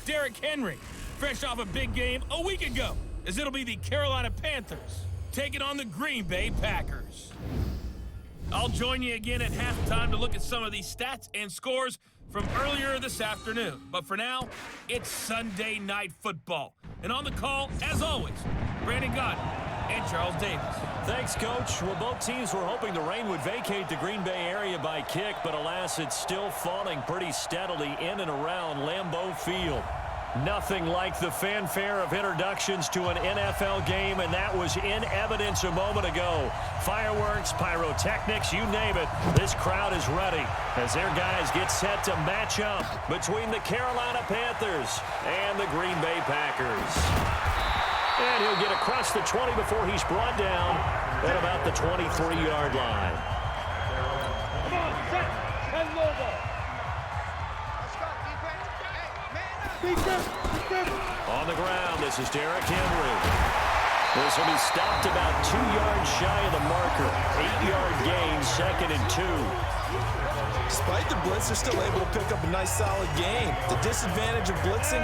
Derrick Henry, fresh off a big game a week ago, as it'll be the Carolina Panthers taking on the Green Bay Packers. I'll join you again at halftime to look at some of these stats and scores from earlier this afternoon. But for now, it's Sunday Night Football. And on the call, as always, Brandon Godden and Charles Davis. Thanks, Coach. Well, both teams were hoping the rain would vacate the Green Bay area by kick, but alas, it's still falling pretty steadily in and around Lambeau Field. Nothing like the fanfare of introductions to an NFL game, and that was in evidence a moment ago. Fireworks, pyrotechnics, you name it, this crowd is ready as their guys get set to match up between the Carolina Panthers and the Green Bay Packers. And he'll get across the 20 before he's brought down at about the 23-yard line. Come on, set, and low ball. On the ground, this is Derrick Henry. This will be stopped about 2 yards shy of the marker. 8-yard gain, 2nd and 2. Despite the blitz, they're still able to pick up a nice solid gain. The disadvantage of blitzing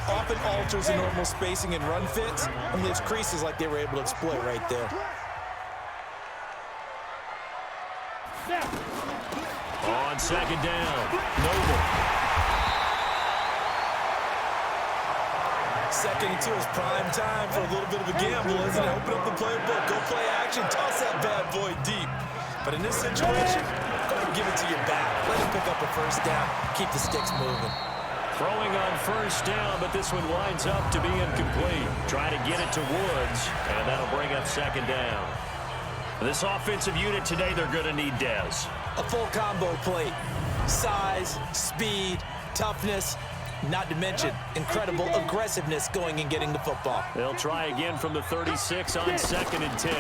often alters the normal spacing and run fits and leaves creases like they were able to exploit right there. On 2nd down, Noble. 2nd and 2 is prime time for a little bit of a gamble, isn't it? Open up the playbook, go play action, toss that bad boy deep. But in this situation, go ahead and give it to your back. Let him pick up a first down, keep the sticks moving. Throwing on 1st down, but this one winds up to be incomplete. Try to get it to Woods, and that'll bring up 2nd down. This offensive unit today, they're going to need Dez. A full combo plate. Size, speed, toughness, not to mention incredible aggressiveness going and getting the football. They'll try again from the 36 on 2nd and 10.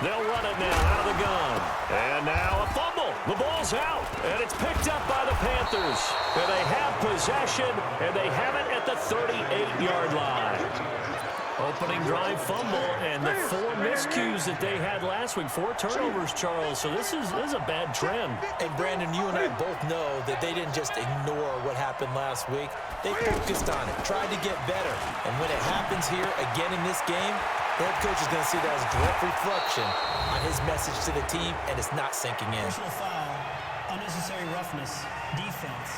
They'll run it now out of the gun. And now a fumble. The ball's out, and it's picked up by the Panthers. And they have possession, and they have it at the 38-yard line. Opening drive fumble, and the 4 miscues that they had last week. 4 turnovers, Charles, so this is a bad trend. And Brandon, you and I both know that they didn't just ignore what happened last week. They focused on it, tried to get better. And when it happens here again in this game, the head coach is going to see that as a direct reflection on his message to the team, and it's not sinking in. Personal foul, unnecessary roughness, defense.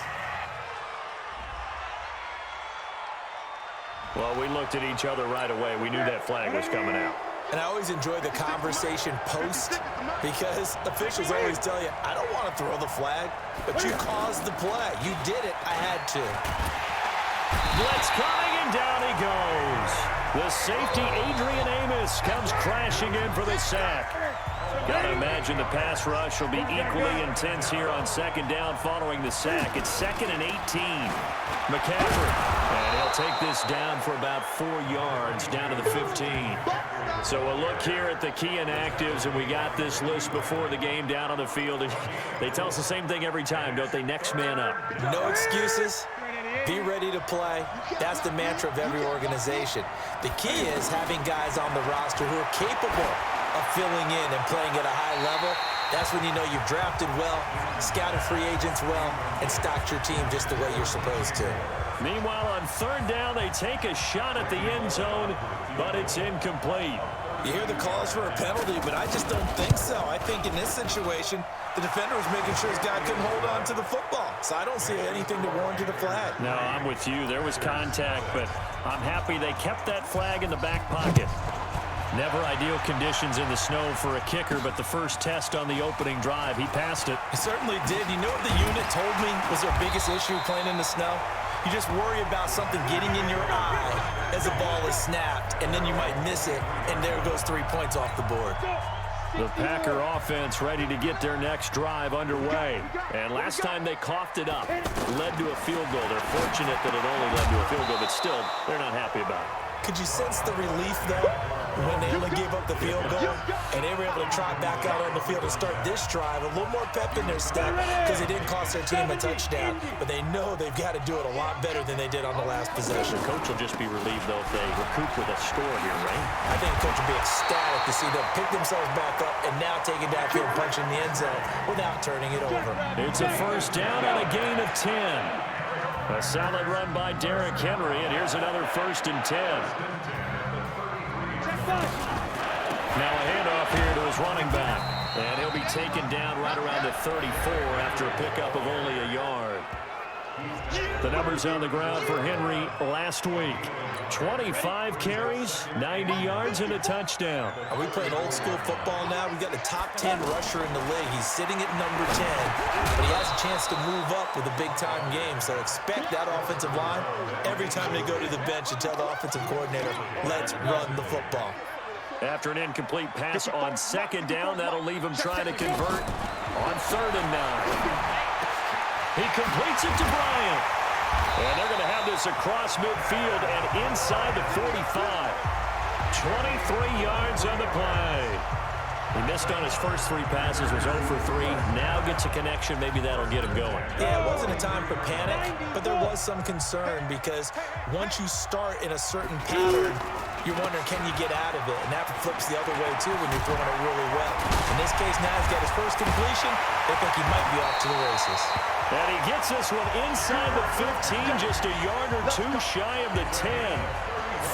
Well, we looked at each other right away. We knew that flag was coming out. And I always enjoy the conversation post because officials always tell you, I don't want to throw the flag, but you caused the play. You did it. I had to. Blitz coming, and down he goes. The safety, Adrian Amos, comes crashing in for the sack. Got to imagine the pass rush will be equally intense here on 2nd down following the sack. It's 2nd and 18. McCaffrey, and he'll take this down for about 4 yards down to the 15. So a look here at the key inactives, and we got this list before the game down on the field. They tell us the same thing every time, don't they? Next man up. No excuses. Be ready to play. That's the mantra of every organization. The key is having guys on the roster who are capable of filling in and playing at a high level. That's when you know you've drafted well, scouted free agents well, and stocked your team just the way you're supposed to. Meanwhile, on 3rd down, they take a shot at the end zone, but it's incomplete. You hear the calls for a penalty, but I just don't think so. I think in this situation, the defender was making sure his guy couldn't hold on to the football. So I don't see anything to warrant the flag. No, I'm with you. There was contact, but I'm happy they kept that flag in the back pocket. Never ideal conditions in the snow for a kicker, but the first test on the opening drive, he passed it. He certainly did. You know what the unit told me was their biggest issue playing in the snow? You just worry about something getting in your eye as the ball is snapped, and then you might miss it, and there goes 3 points off the board. The Packer offense ready to get their next drive underway. And last time they coughed it up, led to a field goal. They're fortunate that it only led to a field goal, but still, they're not happy about it. Could you sense the relief, though, when they only gave up the field goal and they were able to trot back out on the field and start this drive? A little more pep in their step because they didn't cost their team a touchdown, but they know they've got to do it a lot better than they did on the last possession. The coach will just be relieved, though, if they recoup with a score here, right? I think the coach will be ecstatic to see them pick themselves back up and now take it downfield, punch in the end zone without turning it over. It's a 1st down and a gain of 10. A solid run by Derrick Henry, and here's another 1st and 10. Now a handoff here to his running back, and he'll be taken down right around the 34 after a pickup of only a yard. The numbers on the ground for Henry last week. 25 carries, 90 yards, and a touchdown. Are we playing old school football now? We've got a top 10 rusher in the league. He's sitting at number 10, but he has a chance to move up with a big-time game. So expect that offensive line every time they go to the bench and tell the offensive coordinator, let's run the football. After an incomplete pass on 2nd down, that'll leave him trying to convert on 3rd and 9. He completes it to Bryant. And they're going to have this across midfield and inside the 45. 23 yards on the play. He missed on his first 3 passes, was 0 for 3. Now gets a connection. Maybe that'll get him going. Yeah, it wasn't a time for panic, but there was some concern because once you start in a certain pattern, you're wondering, can you get out of it? And that flips the other way, too, when you're throwing it really well. In this case, now he's got his first completion. They think he might be off to the races. And he gets this one inside the 15, just a yard or 2 shy of the 10.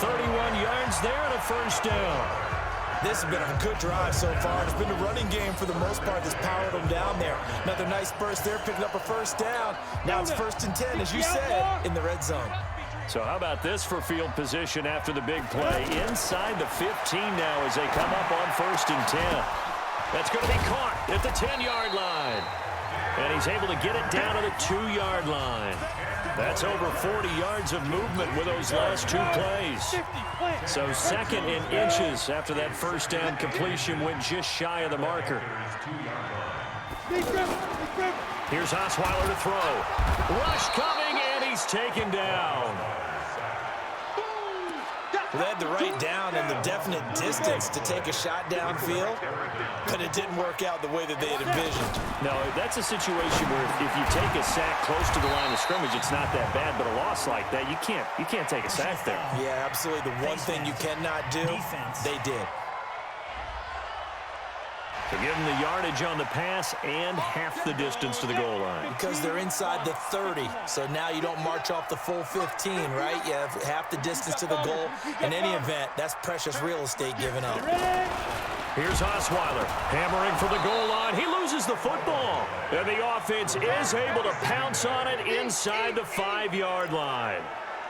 31 yards there and a 1st down. This has been a good drive so far. It's been the running game for the most part that's powered them down there. Another nice burst there, picking up a 1st down. Now it's 1st and 10, as you said, in the red zone. So how about this for field position after the big play? Inside the 15 now as they come up on 1st and 10. That's going to be caught at the 10-yard line. And he's able to get it down to the 2-yard line. That's over 40 yards of movement with those last 2 plays. So 2nd and inches after that 1st down completion went just shy of the marker. Here's Osweiler to throw. Rush coming, and he's taken down. They had the right down and the definite distance to take a shot downfield, but it didn't work out the way that they had envisioned. No, that's a situation where if you take a sack close to the line of scrimmage, it's not that bad, but a loss like that, you can't take a sack there. Yeah, absolutely. The one thing you cannot do, they did. So give them the yardage on the pass and half the distance to the goal line. Because they're inside the 30, so now you don't march off the full 15, right? You have half the distance to the goal. In any event, that's precious real estate given up. Here's Osweiler, hammering for the goal line. He loses the football, and the offense is able to pounce on it inside the 5-yard line.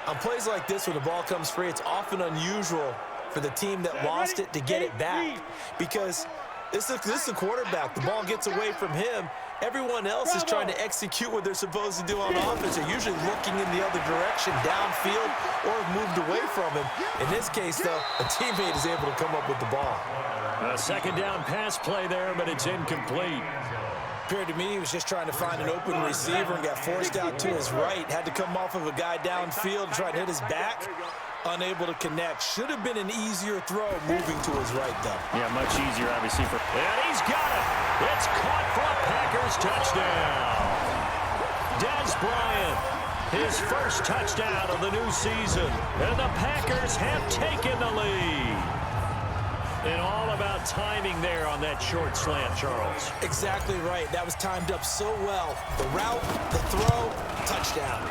On plays like this, when the ball comes free, it's often unusual for the team that lost it to get it back because this is a quarterback. The ball gets away from him. Everyone else is trying to execute what they're supposed to do on offense. They're usually looking in the other direction, downfield, or moved away from him. In this case, though, a teammate is able to come up with the ball. A 2nd down pass play there, but it's incomplete. Appeared to me he was just trying to find an open receiver and got forced out to his right. Had to come off of a guy downfield, try to hit his back. Unable to connect. Should have been an easier throw moving to his right, though. Yeah, much easier, obviously. And he's got it. It's caught for a Packers touchdown. Dez Bryant, his first touchdown of the new season. And the Packers have taken the lead. And all about timing there on that short slant, Charles. Exactly right. That was timed up so well. The route, the throw, touchdown.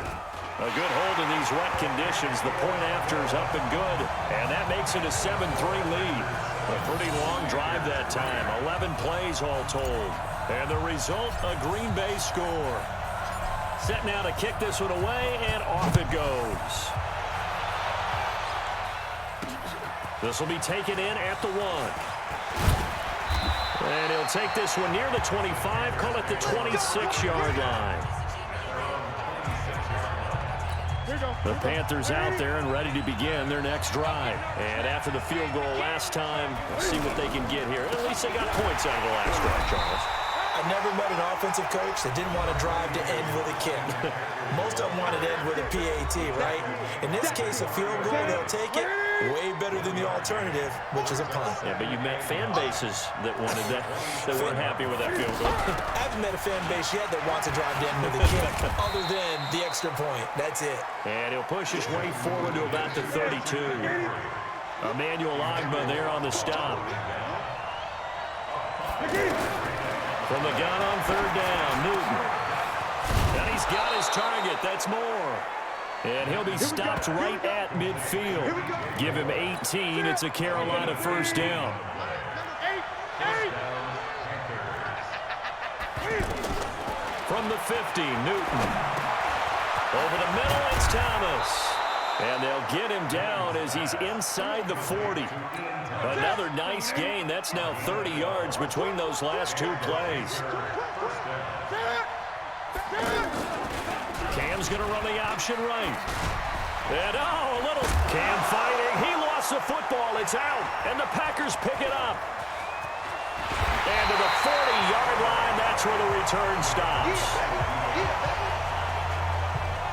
A good hold in these wet conditions. The point after is up and good. And that makes it a 7-3 lead. A pretty long drive that time. 11 plays all told. And the result, a Green Bay score. Set now to kick this one away, and off it goes. This will be taken in at the 1. And he'll take this one near the 25, call it the 26-yard line. The Panthers out there and ready to begin their next drive. And after the field goal last time, we'll see what they can get here. At least they got points out of the last drive, Charles. I never met an offensive coach that didn't want to drive to end with a kick. Most of them wanted to end with a PAT, right? In this case, a field goal, they'll take it. Way better than the alternative, which is a punt. Yeah, but you met fan bases that wanted that weren't happy with that field goal. I haven't met a fan base yet that wants to drive to end with a kick, other than the extra point. That's it. And he'll push his way forward to about the 32. Emmanuel Ogbah there on the stop. From the gun on 3rd down, Newton. And he's got his target. That's Moore. And he'll be stopped right at midfield. Give him 18. It's a Carolina first down. From the 50, Newton. Over the middle, it's Thomas. And they'll get him down as he's inside the 40. Another nice gain. That's now 30 yards between those last two plays. Cam's going to run the option right. And, a little Cam fighting. He lost the football. It's out. And the Packers pick it up. And to the 40-yard line, that's where the return stops.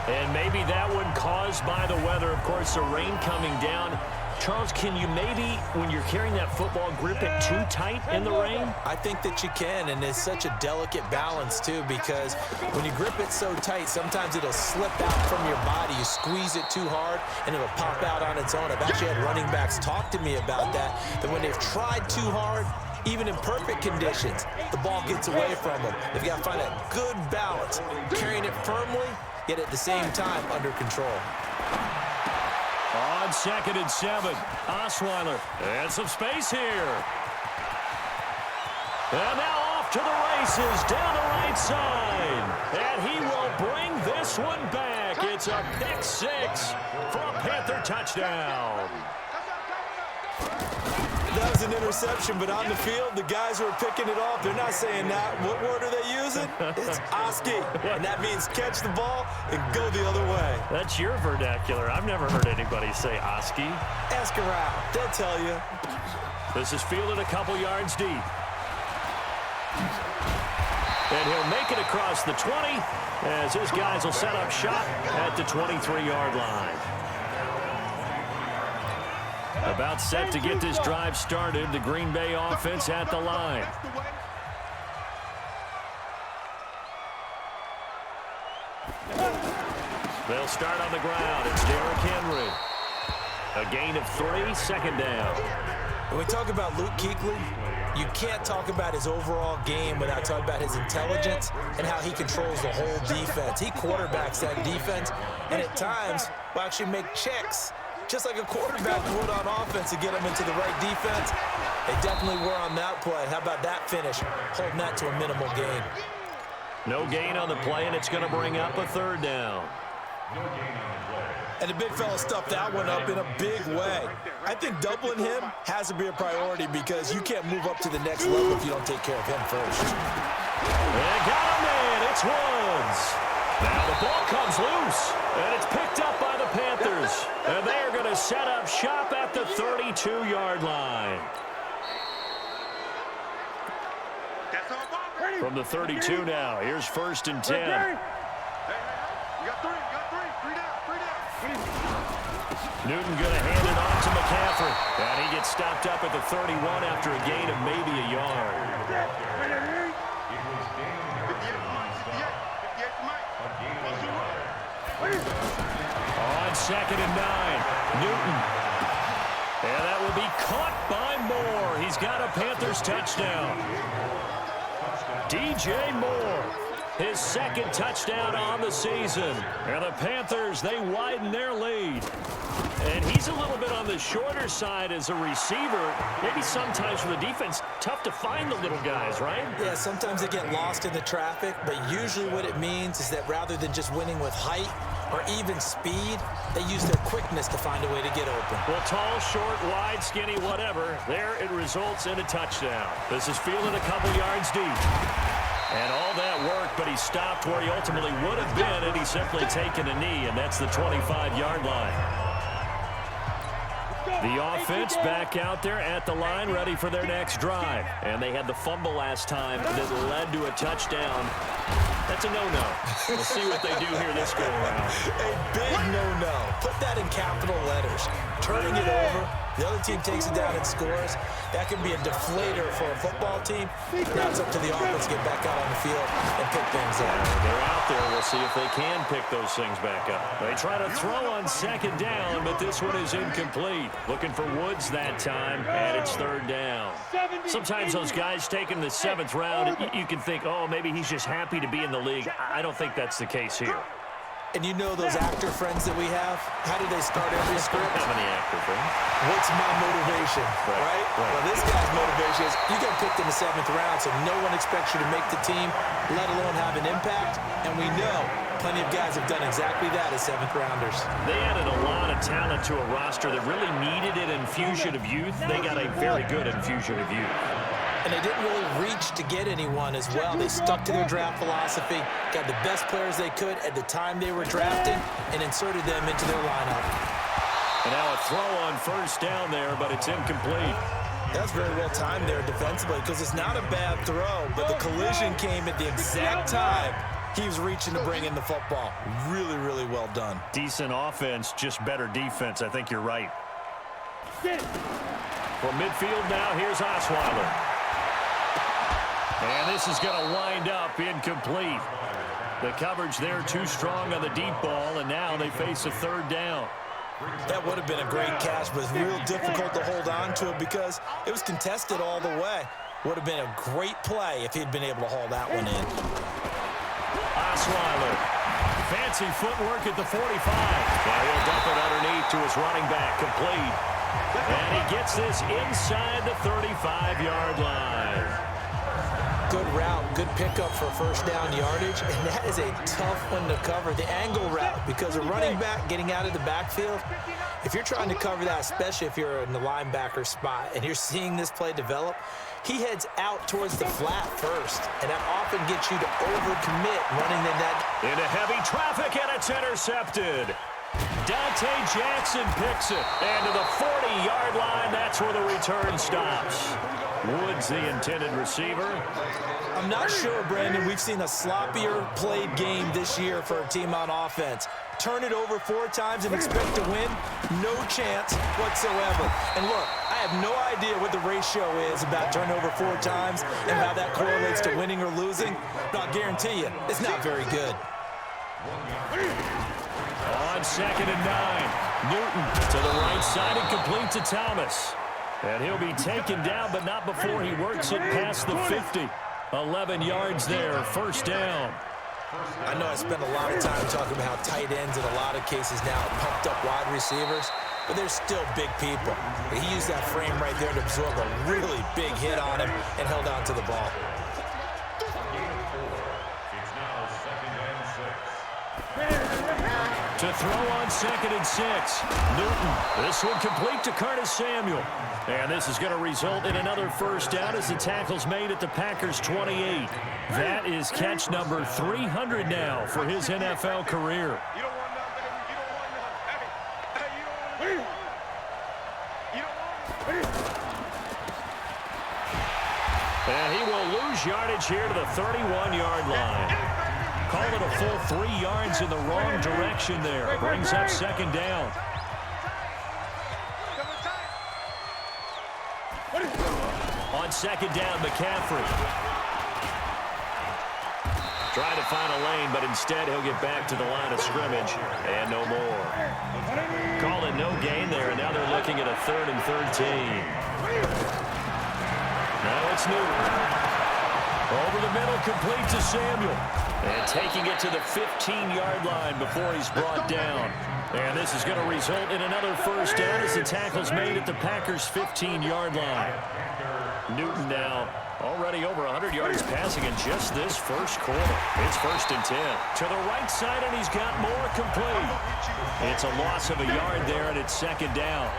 And maybe that one caused by the weather. Of course, the rain coming down. Charles, can you maybe, when you're carrying that football, grip it too tight in the rain? I think that you can, and it's such a delicate balance, too, because when you grip it so tight, sometimes it'll slip out from your body. You squeeze it too hard, and it'll pop out on its own. I've actually had running backs talk to me about that when they've tried too hard, even in perfect conditions, the ball gets away from them. They've got to find a good balance, carrying it firmly, yet at the same time under control. On 2nd and 7, Osweiler. And some space here. And now off to the races down the right side. And he will bring this one back. It's a pick 6 for a Panther touchdown. That was an interception, but on the field, the guys who are picking it off, they're not saying that. What word are they using? It's Oski, and that means catch the ball and go the other way. That's your vernacular. I've never heard anybody say Oski. Ask around. They'll tell you. This is fielded a couple yards deep. And he'll make it across the 20 as his guys will set up shop at the 23-yard line. About set to get this drive started. The Green Bay offense at the line. They'll start on the ground. It's Derrick Henry. A gain of 3, 2nd down. When we talk about Luke Kuechly, you can't talk about his overall game without talking about his intelligence and how he controls the whole defense. He quarterbacks that defense, and at times will actually make checks, just like a quarterback would on offense to get them into the right defense. They definitely were on that play. How about that finish, holding that to a minimal gain? No gain on the play, and it's going to bring up a 3rd down. And the big fella stuffed that one up in a big way. I think doubling him has to be a priority because you can't move up to the next level if you don't take care of him first. They got him in. It's Woods. Now the ball comes loose, and it's picked up by the Panthers. And they are going to set up shop at the 32-yard line. From the 32 now, here's 1st and 10. Newton going to hand it off to McCaffrey. And he gets stopped up at the 31 after a gain of maybe a yard. On 2nd and 9, Newton. And that will be caught by Moore. He's got a Panthers touchdown. DJ Moore, his 2nd touchdown on the season. And the Panthers, they widen their lead. And he's a little bit on the shorter side as a receiver. Maybe sometimes for the defense, tough to find the little guys, right? Yeah, sometimes they get lost in the traffic, but usually what it means is that rather than just winning with height or even speed, they use their quickness to find a way to get open. Well, tall, short, wide, skinny, whatever, there it results in a touchdown. This is fielded a couple yards deep. And all that worked, but he stopped where he ultimately would have been had he simply taken a knee, and that's the 25-yard line. The offense back out there at the line, ready for their next drive. And they had the fumble last time that led to a touchdown. That's a no-no. We'll see what they do here this go-around. A big no-no. Put that in capital letters. Turning it over The other team takes it down and scores. That can be a deflator for a football team. Now it's up to the offense to get back out on the field and pick things up. They're out there. We'll see if they can pick those things back up. They try to throw on second down, but this one is incomplete. Looking for Woods that time, and it's third down. Sometimes those guys taking the 7th round, you can think, oh, maybe he's just happy to be in the league. I don't think that's the case here. And you know those actor friends that we have? How do they start every script? How many actor friends? What's my motivation, right? Well, this guy's motivation is you get picked in the 7th round, so no one expects you to make the team, let alone have an impact. And we know plenty of guys have done exactly that as 7th rounders. They added a lot of talent to a roster that really needed an infusion of youth. They got a very good infusion of youth. And they didn't really reach to get anyone as well. They stuck to their draft philosophy, got the best players they could at the time they were drafting, and inserted them into their lineup. And now a throw on first down there, but it's incomplete. That's very well timed there defensively because it's not a bad throw, but the collision came at the exact time he was reaching to bring in the football. Really, really well done. Decent offense, just better defense. I think you're right. From midfield now, here's Osweiler. And this is going to wind up incomplete. The coverage there too strong on the deep ball, and now they face a third down. That would have been a great catch, but it's real difficult to hold on to it because it was contested all the way. Would have been a great play if he'd been able to haul that one in. Osweiler. Fancy footwork at the 45. Now he'll dump it underneath to his running back, complete. And he gets this inside the 35-yard line. Good route, good pickup for first down yardage, and that is a tough one to cover. The angle route, because a running back getting out of the backfield, if you're trying to cover that, especially if you're in the linebacker spot and you're seeing this play develop, he heads out towards the flat first, and that often gets you to overcommit running in that. Into heavy traffic, and it's intercepted. Dante Jackson picks it, and to the 40-yard line, that's where the return stops. Woods, the intended receiver. I'm not sure, Brandon, we've seen a sloppier played game this year for a team on offense. Turn it over 4 times and expect to win? No chance whatsoever. And look, I have no idea what the ratio is about turnover 4 times and how that correlates to winning or losing, but I'll guarantee you, it's not very good. On 2nd and 9, Newton to the right side and complete to Thomas. And he'll be taken down, but not before he works it past the 50. 11 yards there, first down. I know I spent a lot of time talking about how tight ends in a lot of cases now are pumped up wide receivers, but they're still big people. He used that frame right there to absorb a really big hit on him and held on to the ball. To throw on 2nd and 6. Newton, this one complete to Curtis Samuel. And this is going to result in another first down as the tackle's made at the Packers' 28. That is catch number 300 now for his NFL career. And he will lose yardage here to the 31-yard line. Called it a full 3 yards in the wrong direction there. Brings up second down. On second down, McCaffrey. Trying to find a lane, but instead he'll get back to the line of scrimmage. And no more. Call it no gain there, and now they're looking at a 3rd and 13. Now it's Newton. Over the middle, complete to Samuel. And taking it to the 15-yard line before he's brought down. And this is going to result in another first down as the tackle's made at the Packers' 15-yard line. Newton now already over 100 yards passing in just this first quarter. It's 1st and 10. To the right side, and he's got more complete. It's a loss of a yard there, and it's second down.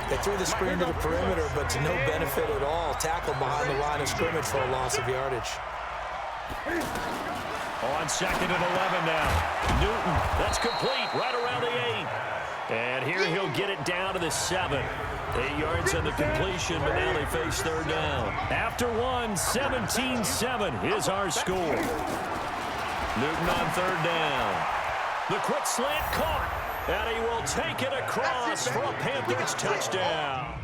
They threw the screen to the perimeter, but to no benefit at all. Tackle behind the line of scrimmage for a loss of yardage. On 2nd and 11 now. Newton, that's complete, right around the 8. And here he'll get it down to the 7. 8 yards on the completion, but now they face third down. After one, 17-7 is our score. Newton on third down. The quick slant caught. And he will take it across for a Panthers touchdown.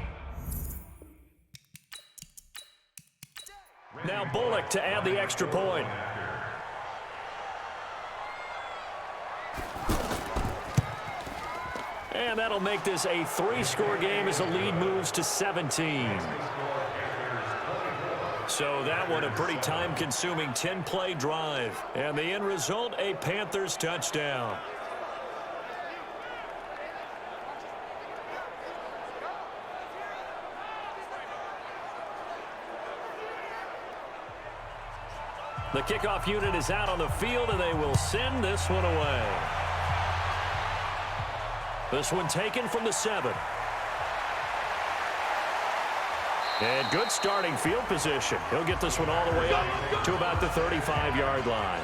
Now Bullock to add the extra point. And that'll make this a 3-score game as the lead moves to 17. So that one a pretty time-consuming 10-play drive. And the end result, a Panthers touchdown. The kickoff unit is out on the field, and they will send this one away. This one taken from the 7. And good starting field position. He'll get this one all the way up to about the 35-yard line.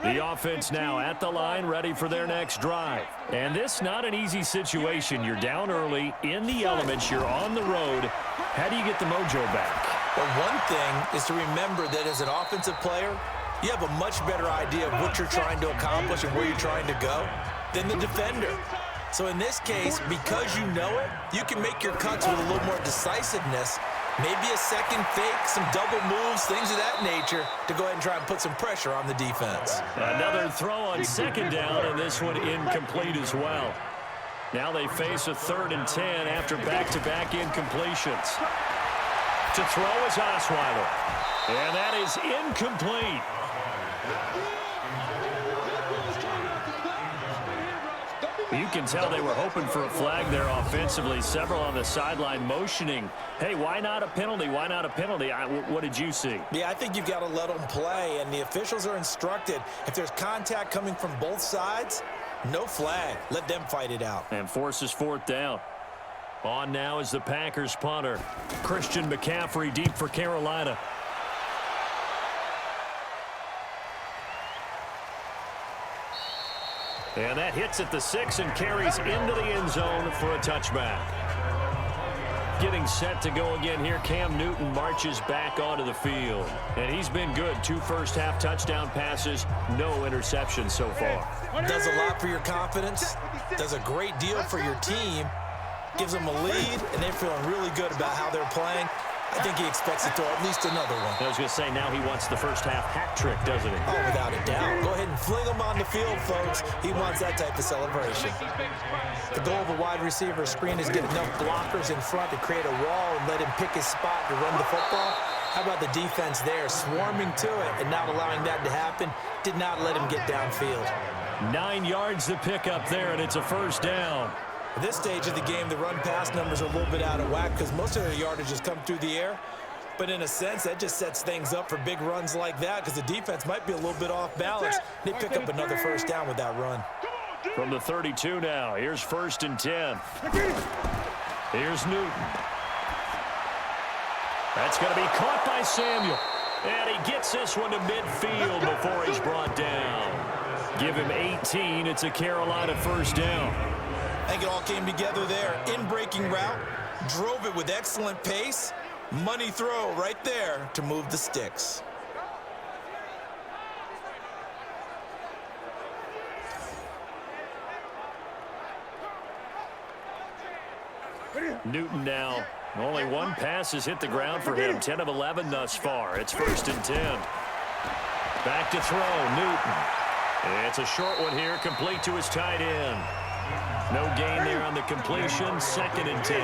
The offense now at the line, ready for their next drive. And this not an easy situation. You're down early, in the elements, you're on the road. How do you get the mojo back? Well, one thing is to remember that as an offensive player, you have a much better idea of what you're trying to accomplish and where you're trying to go than the defender. So in this case, because you know it, you can make your cuts with a little more decisiveness. Maybe a second fake, some double moves, things of that nature to go ahead and try and put some pressure on the defense. Another throw on second down, and this one incomplete as well. Now they face a 3rd and 10 after back-to-back incompletions. To throw is Osweiler. And that is incomplete. You can tell they were hoping for a flag there offensively. Several on the sideline motioning. Hey, why not a penalty? Why not a penalty? What did you see? Yeah, I think you've got to let them play, and the officials are instructed. If there's contact coming from both sides, no flag. Let them fight it out. And forces 4th down. On now is the Packers punter. Christian McCaffrey deep for Carolina. And that hits at the 6 and carries into the end zone for a touchback. Getting set to go again here, Cam Newton marches back onto the field. And he's been good. 2 first-half touchdown passes, no interceptions so far. Does a lot for your confidence, does a great deal for your team, gives them a lead, and they're feeling really good about how they're playing. I think he expects to throw at least another one. I was going to say, now he wants the first-half hat trick, doesn't he? Oh, without a doubt. Go ahead and fling him on the field, folks. He wants that type of celebration. The goal of a wide receiver screen is get enough blockers in front to create a wall and let him pick his spot to run the football. How about the defense there, swarming to it and not allowing that to happen? Did not let him get downfield. 9 yards to pick up there, and it's a first down. At this stage of the game, the run-pass numbers are a little bit out of whack because most of their yardage has come through the air. But in a sense, that just sets things up for big runs like that because the defense might be a little bit off balance. They pick up another first down with that run. From the 32 now, here's 1st and 10. Here's Newton. That's going to be caught by Samuel. And he gets this one to midfield before he's brought down. Give him 18. It's a Carolina first down. I think it all came together there. In-breaking route, drove it with excellent pace. Money throw right there to move the sticks. Newton now. Only 1 pass has hit the ground for him. 10 of 11 thus far. It's 1st and 10. Back to throw, Newton. It's a short one here, complete to his tight end. No gain there on the completion. 2nd and 10.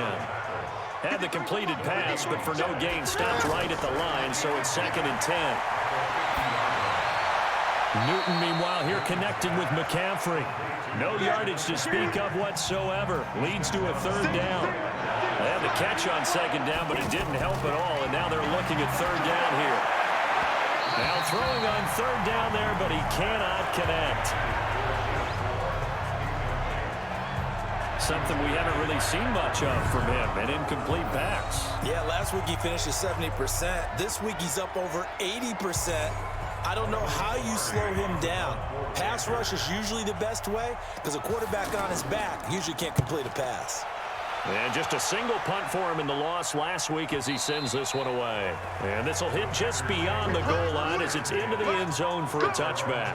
Had the completed pass, but for no gain, stopped right at the line, so it's 2nd and 10. Newton, meanwhile, here connecting with McCaffrey. No yardage to speak of whatsoever. Leads to a 3rd down. They had the catch on 2nd down, but it didn't help at all, and now they're looking at 3rd down here. Now throwing on 3rd down there, but he cannot connect. Something we haven't really seen much of from him, an incomplete pass. Yeah, last week he finished at 70%. This week he's up over 80%. I don't know how you slow him down. Pass rush is usually the best way because a quarterback on his back usually can't complete a pass. And just a single punt for him in the loss last week as he sends this one away. And this will hit just beyond the goal line as it's into the end zone for a touchback.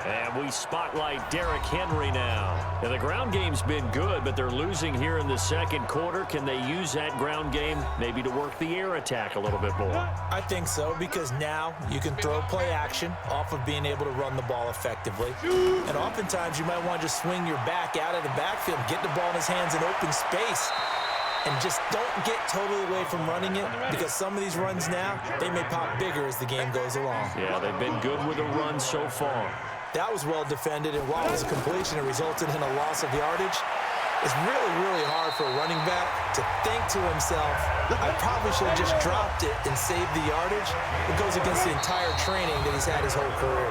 And we spotlight Derrick Henry now. And the ground game's been good, but they're losing here in the 2nd quarter. Can they use that ground game maybe to work the air attack a little bit more? I think so, because now you can throw play action off of being able to run the ball effectively. And oftentimes you might want to just swing your back out of the backfield, get the ball in his hands in open space, and just don't get totally away from running it, because some of these runs now, they may pop bigger as the game goes along. Yeah, they've been good with a run so far. That was well defended, and while it was a completion, it resulted in a loss of yardage. It's really, really hard for a running back to think to himself, I probably should have just dropped it and saved the yardage. It goes against the entire training that he's had his whole career.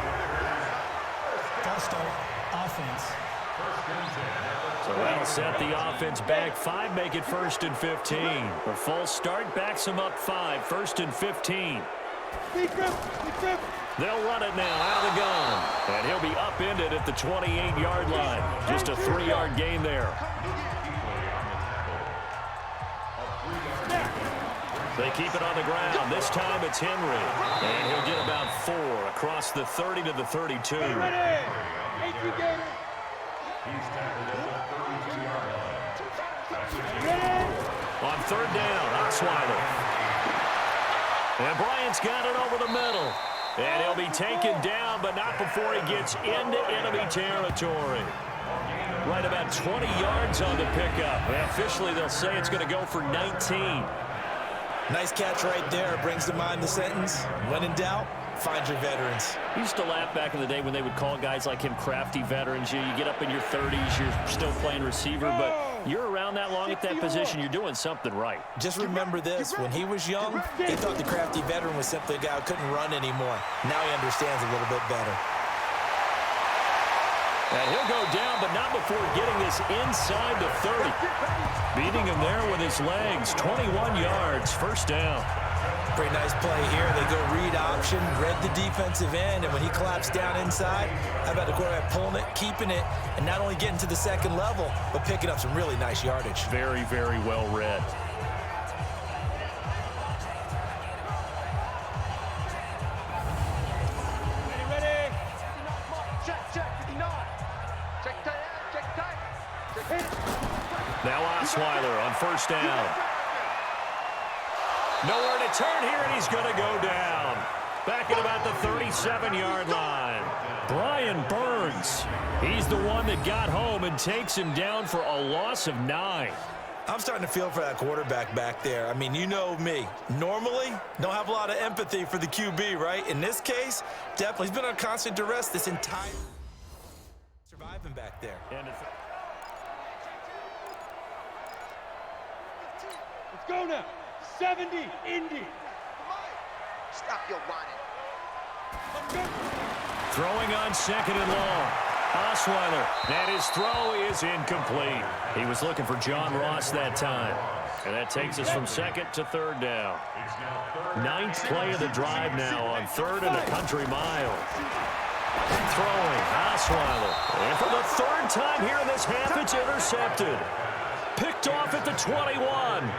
False start, offense. So that'll set the offense back 5, make it 1st and 15. A false start backs him up 5, 1st and 15. They'll run it now out of the gun. And he'll be upended at the 28-yard line. Just a 3-yard gain there. They keep it on the ground. This time it's Henry. And he'll get about 4 across the 30 to the 32. On 3rd down, Osweiler. And Bryant's got it over the middle. And he'll be taken down, but not before he gets into enemy territory. Right about 20 yards on the pickup. And officially, they'll say it's going to go for 19. Nice catch right there. Brings to mind the sentence, when in doubt, find your veterans. I used to laugh back in the day when they would call guys like him crafty veterans. You get up in your 30s, you're still playing receiver, but you're around that long at that position, you're doing something right. Just remember this, when he was young, he thought the crafty veteran was simply a guy who couldn't run anymore. Now he understands a little bit better. And he'll go down, but not before getting this inside the 30. Beating him there with his legs, 21 yards, 1st down. Pretty nice play here. They go read option, read the defensive end, and when he collapsed down inside, how about the quarterback pulling it, keeping it, and not only getting to the 2nd level, but picking up some really nice yardage. Very, very well read. Now Osweiler on 1st down. Nowhere to turn here, and he's going to go down. Back at about the 37-yard line. Brian Burns. He's the one that got home and takes him down for a loss of 9. I'm starting to feel for that quarterback back there. I mean, you know me. Normally, don't have a lot of empathy for the QB, right? In this case, definitely. He's been on constant duress this entire surviving back there. Let's go now. 70, Indy. Stop your whining. Throwing on 2nd and long. Osweiler, and his throw is incomplete. He was looking for John Ross that time. And that takes us from 2nd to 3rd down. 9th play of the drive now on 3rd and a country mile. Throwing, Osweiler. And for the 3rd time here in this half, it's intercepted. Picked off at the 21.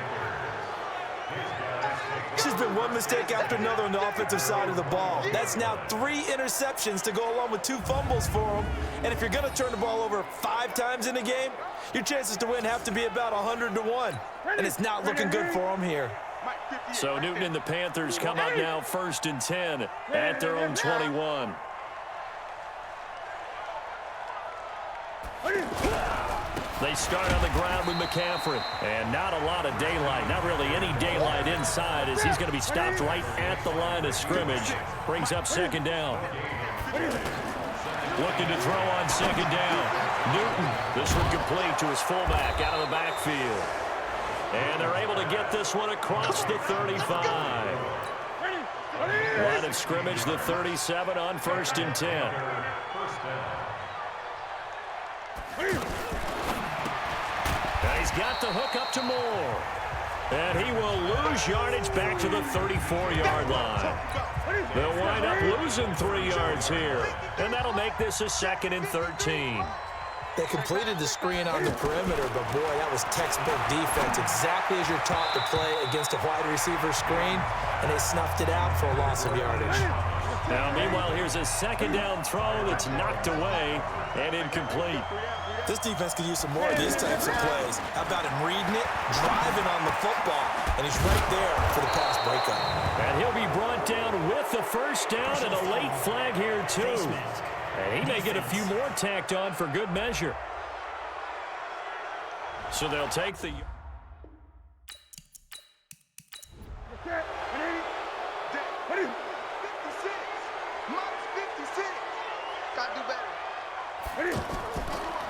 It's just been one mistake after another on the offensive side of the ball. That's now 3 interceptions to go along with 2 fumbles for him. And if you're going to turn the ball over 5 times in a game, your chances to win have to be about 100 to 1. And it's not looking good for him here. So Newton and the Panthers come up now 1st and 10 at their own 21. They start on the ground with McCaffrey. And not a lot of daylight. Not really any daylight inside as he's going to be stopped right at the line of scrimmage. Brings up second down. Looking to throw on second down. Newton. This one complete to his fullback out of the backfield. And they're able to get this one across the 35. Line of scrimmage, the 37 on 1st and 10. And he's got the hook up to Moore. And he will lose yardage back to the 34-yard line. They'll wind up losing 3 yards here. And that'll make this a 2nd and 13. They completed the screen on the perimeter, but boy, that was textbook defense, exactly as you're taught to play against a wide receiver screen, and they snuffed it out for a loss of yardage. Now, meanwhile, here's a second down throw that's knocked away and incomplete. This defense could use some more of these types of plays. How about him reading it, driving on the football, and he's right there for the pass breakup. And he'll be brought down with the first down and a late flag here, too. And he may get a few more tacked on for good measure. So they'll take the...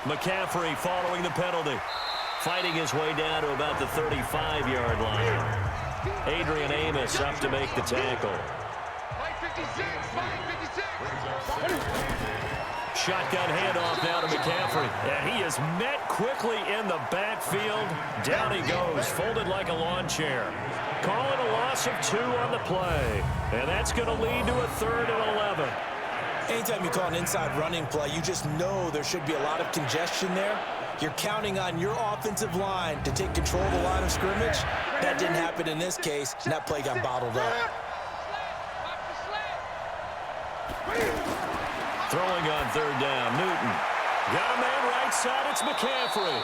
McCaffrey following the penalty. Fighting his way down to about the 35-yard line. Adrian Amos up to make the tackle. Shotgun handoff now to McCaffrey. And he is met quickly in the backfield. Down he goes, folded like a lawn chair. Calling a loss of 2 on the play. And that's going to lead to a 3rd and 11. Anytime you call an inside running play, you just know there should be a lot of congestion there. You're counting on your offensive line to take control of the line of scrimmage. That didn't happen in this case, and that play got bottled up. Throwing on 3rd down, Newton. Got a man right side, it's McCaffrey.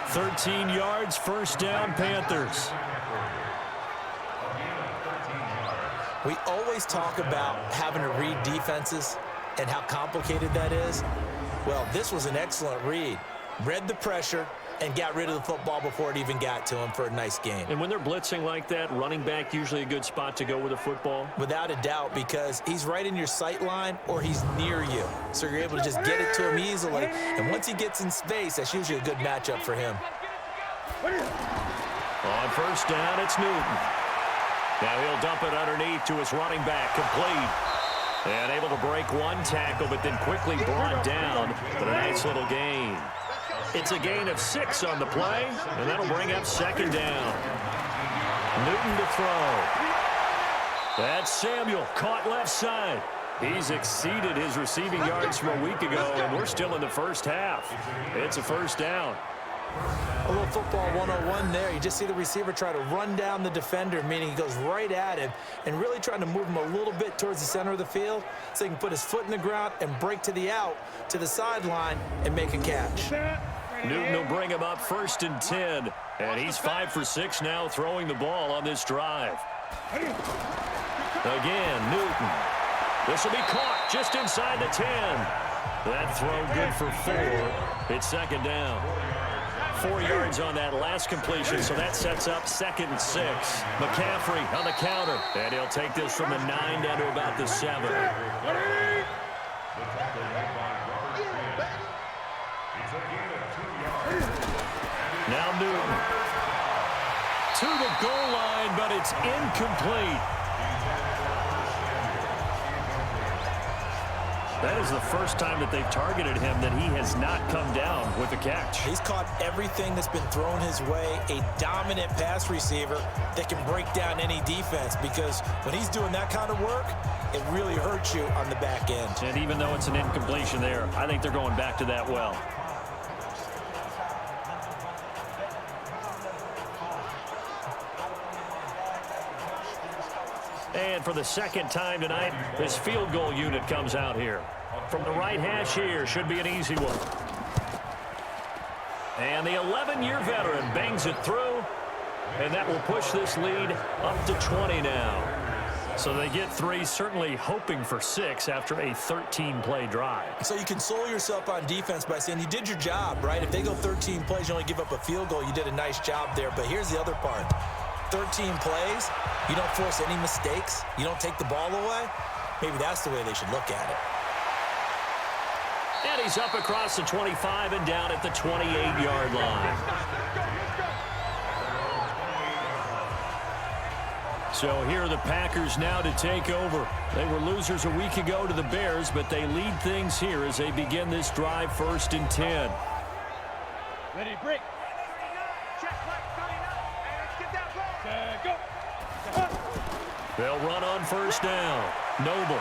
13 yards, 1st down, Panthers. We always talk about having to read defenses and how complicated that is. Well, this was an excellent read. Read the pressure and got rid of the football before it even got to him for a nice game. And when they're blitzing like that, running back usually a good spot to go with the football? Without a doubt, because he's right in your sight line or he's near you. So you're able to just get it to him easily. And once he gets in space, that's usually a good matchup for him. On 1st down, it's Newton. Now he'll dump it underneath to his running back, complete. And able to break 1 tackle, but then quickly brought down. But a nice little gain. It's a gain of 6 on the play, and that'll bring up 2nd down. Newton to throw. That's Samuel, caught left side. He's exceeded his receiving yards from a week ago, and we're still in the first half. It's a 1st down. A little football 101 there. You just see the receiver try to run down the defender, meaning he goes right at him and really trying to move him a little bit towards the center of the field so he can put his foot in the ground and break to the out, to the sideline, and make a catch. Newton will bring him up 1st and 10, and he's 5 for 6 now throwing the ball on this drive. Again, Newton. This will be caught just inside the 10. That throw good for 4. It's 2nd down. 4 yards on that last completion, so that sets up 2nd and 6. McCaffrey on the counter, and he'll take this from the 9 down to about the 7. Now Newton to the goal line, but it's incomplete. That is the first time that they've targeted him that he has not come down with a catch. He's caught everything that's been thrown his way, a dominant pass receiver that can break down any defense, because when he's doing that kind of work, it really hurts you on the back end. And even though it's an incompletion there, I think they're going back to that well. And for the 2nd time tonight, this field goal unit comes out here. From the right hash here, should be an easy one. And the 11-year veteran bangs it through, and that will push this lead up to 20 now. So they get 3, certainly hoping for 6 after a 13-play drive. So you console yourself on defense by saying you did your job, right? If they go 13 plays, you only give up a field goal, you did a nice job there. But here's the other part. 13 plays, you don't force any mistakes, you don't take the ball away. Maybe that's the way they should look at it. And he's up across the 25 and down at the 28-yard line. So here are the Packers now to take over. They were losers a week ago to the Bears, but they lead things here as they begin this drive 1st and 10. Ready, break. Check, Mike, 39. Let's get that ball. Go. They'll run on 1st down. Noble.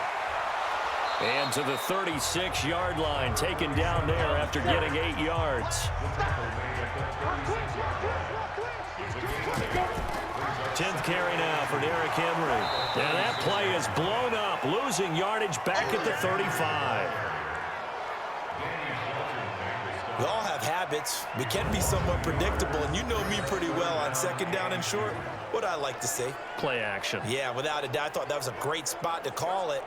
And to the 36-yard line, taken down there after getting 8 yards. 10th carry now for Derrick Henry. And that play is blown up, losing yardage back at the 35. We all have habits. We can be somewhat predictable, and you know me pretty well on 2nd down and short. What I like to see. Play action. Yeah, without a doubt, I thought that was a great spot to call it.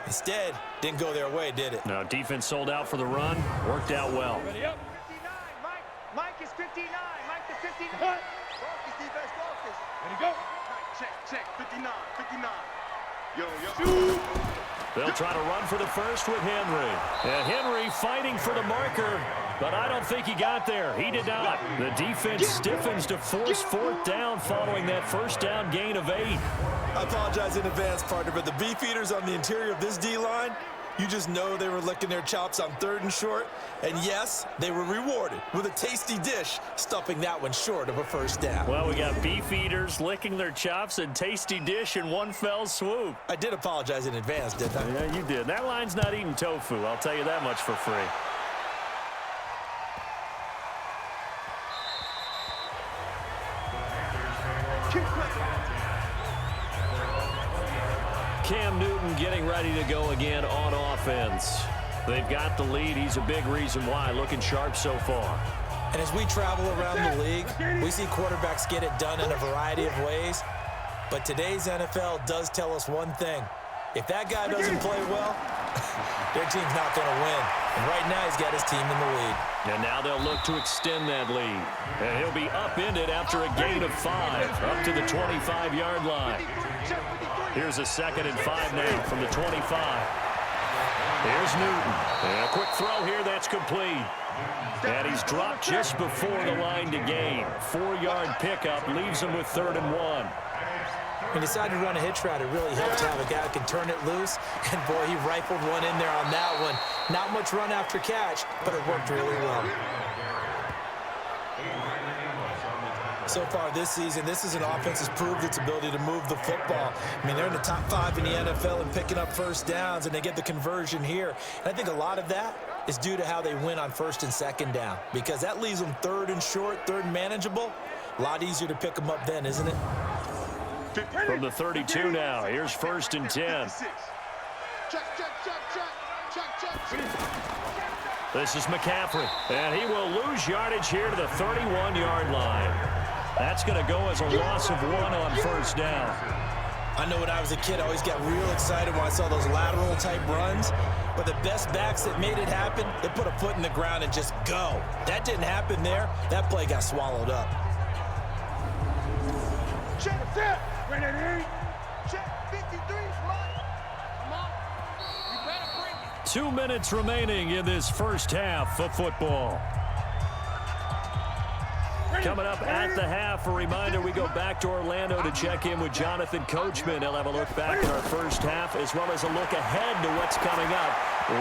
Instead, didn't go their way, did it? Now, defense sold out for the run. Worked out well. Ready up. 59, Mike. Mike is 59. Mike the 59. Focus, defense, focus. Ready, go. Mike, check. 59, 59. Yo. They'll try to run for the first with Henry. And Henry fighting for the marker, but I don't think he got there. He did not. The defense stiffens to force 4th down following that 1st down gain of 8. I apologize in advance, partner, but the beefeaters on the interior of this D-line, you just know they were licking their chops on 3rd and short. And yes, they were rewarded with a tasty dish, stuffing that one short of a 1st down. Well, we got beefeaters licking their chops and tasty dish in one fell swoop. I did apologize in advance, didn't I? Yeah, you did. That line's not eating tofu, I'll tell you that much for free. Cam Newton getting ready to go again on offense. They've got the lead. He's a big reason why. Looking sharp so far. And as we travel around the league, we see quarterbacks get it done in a variety of ways. But today's NFL does tell us one thing. If that guy doesn't play well, their team's not going to win. And right now, he's got his team in the lead. And now they'll look to extend that lead. And he'll be upended after a gain of 5, up to the 25-yard line. Here's a 2nd and 5 now from the 25. Here's Newton. And a quick throw here, that's complete. And he's dropped just before the line to gain. 4-yard pickup leaves him with 3rd and 1. He decided to run a hitch route. It really helped to have a guy who can turn it loose. And, boy, he rifled one in there on that one. Not much run after catch, but it worked really well. So far this season, this is an offense that's proved its ability to move the football. I mean, they're in the top 5 in the NFL and picking up 1st downs, and they get the conversion here. And I think a lot of that is due to how they win on 1st and 2nd down, because that leaves them 3rd and short, 3rd and manageable. A lot easier to pick them up then, isn't it? From the 32 now, here's 1st and 10. Check. This is McCaffrey, and he will lose yardage here to the 31-yard line. That's going to go as a loss of 1 on 1st down. I know when I was a kid, I always got real excited when I saw those lateral-type runs. But the best backs that made it happen, they put a foot in the ground and just go. That didn't happen there. That play got swallowed up. Check. Ready. Check. 53. Come on. You better bring it. 2 minutes remaining in this 1st half of football. Coming up at the half, a reminder, we go back to Orlando to check in with Jonathan Coachman. He'll have a look back at our 1st half as well as a look ahead to what's coming up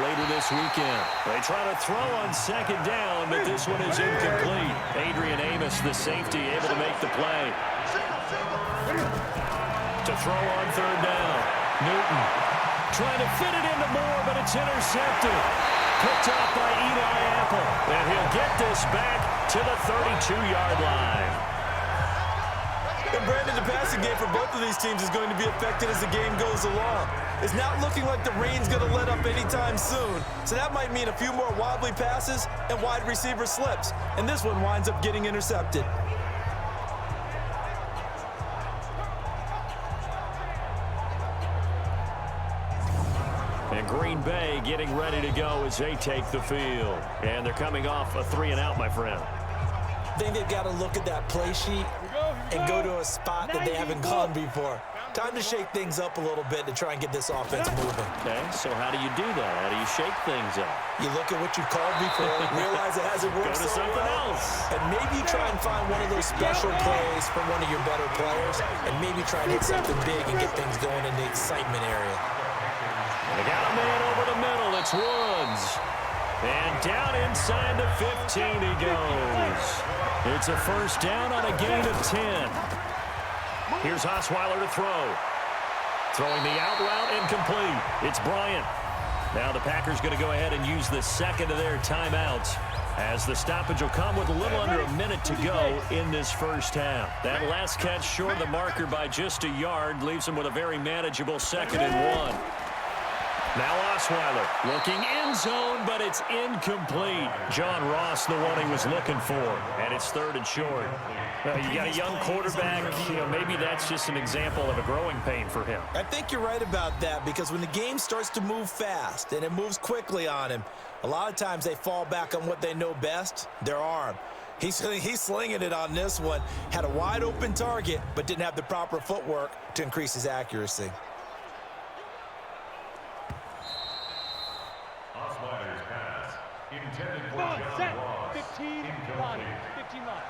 later this weekend. They try to throw on 2nd down, but this one is incomplete. Adrian Amos, the safety, able to make the play. To throw on 3rd down. Newton trying to fit it into Moore, but it's intercepted. Picked off by Eli Apple. And he'll get this back to the 32-yard line. And Brandon, the passing game for both of these teams is going to be affected as the game goes along. It's not looking like the rain's going to let up anytime soon. So that might mean a few more wobbly passes and wide receiver slips. And this one winds up getting intercepted. Green Bay getting ready to go as they take the field. And they're coming off a 3-and-out, my friend. I think they've got to look at that play sheet and go to a spot that they haven't gone before. Time to shake things up a little bit to try and get this offense moving. Okay, so how do you do that? How do you shake things up? You look at what you called before, realize it hasn't worked Go to so something well, else. and maybe try and find one of those special plays from one of your better players, and maybe try and hit something big and get things going in the excitement area. They got a man over the middle. It's Woods. And down inside the 15 he goes. It's a first down on a gain of 10. Here's Osweiler to throw. Throwing the out route incomplete. It's Bryant. Now the Packers going to go ahead and use the second of their timeouts, as the stoppage will come with a little under a minute to go in this first half. That last catch short of the marker by just a yard leaves him with a very manageable 2nd and 1. Now Osweiler looking end zone, but it's incomplete. John Ross, the one he was looking for, and it's 3rd and short. You got a young quarterback. Maybe that's just an example of a growing pain for him. I think you're right about that, because when the game starts to move fast and it moves quickly on him, a lot of times they fall back on what they know best, their arm. He's slinging it on this one. Had a wide open target, but didn't have the proper footwork to increase his accuracy. Osweiler's pass intended for John Ross. 15 line. 15 line.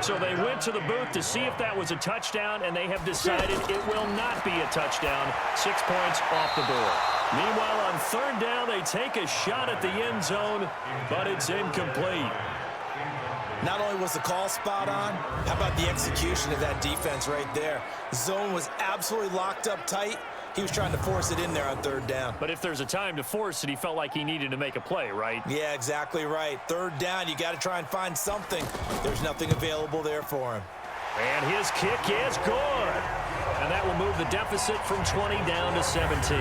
So they went to the booth to see if that was a touchdown, and they have decided it will not be a touchdown. 6 points off the board. Meanwhile, on 3rd down, they take a shot at the end zone, but it's incomplete. Not only was the call spot on, how about the execution of that defense right there? Zone was absolutely locked up tight. He was trying to force it in there on 3rd down. But if there's a time to force it, he felt like he needed to make a play, right? Yeah, exactly right. 3rd down, you got to try and find something. There's nothing available there for him. And his kick is good. And that will move the deficit from 20 down to 17.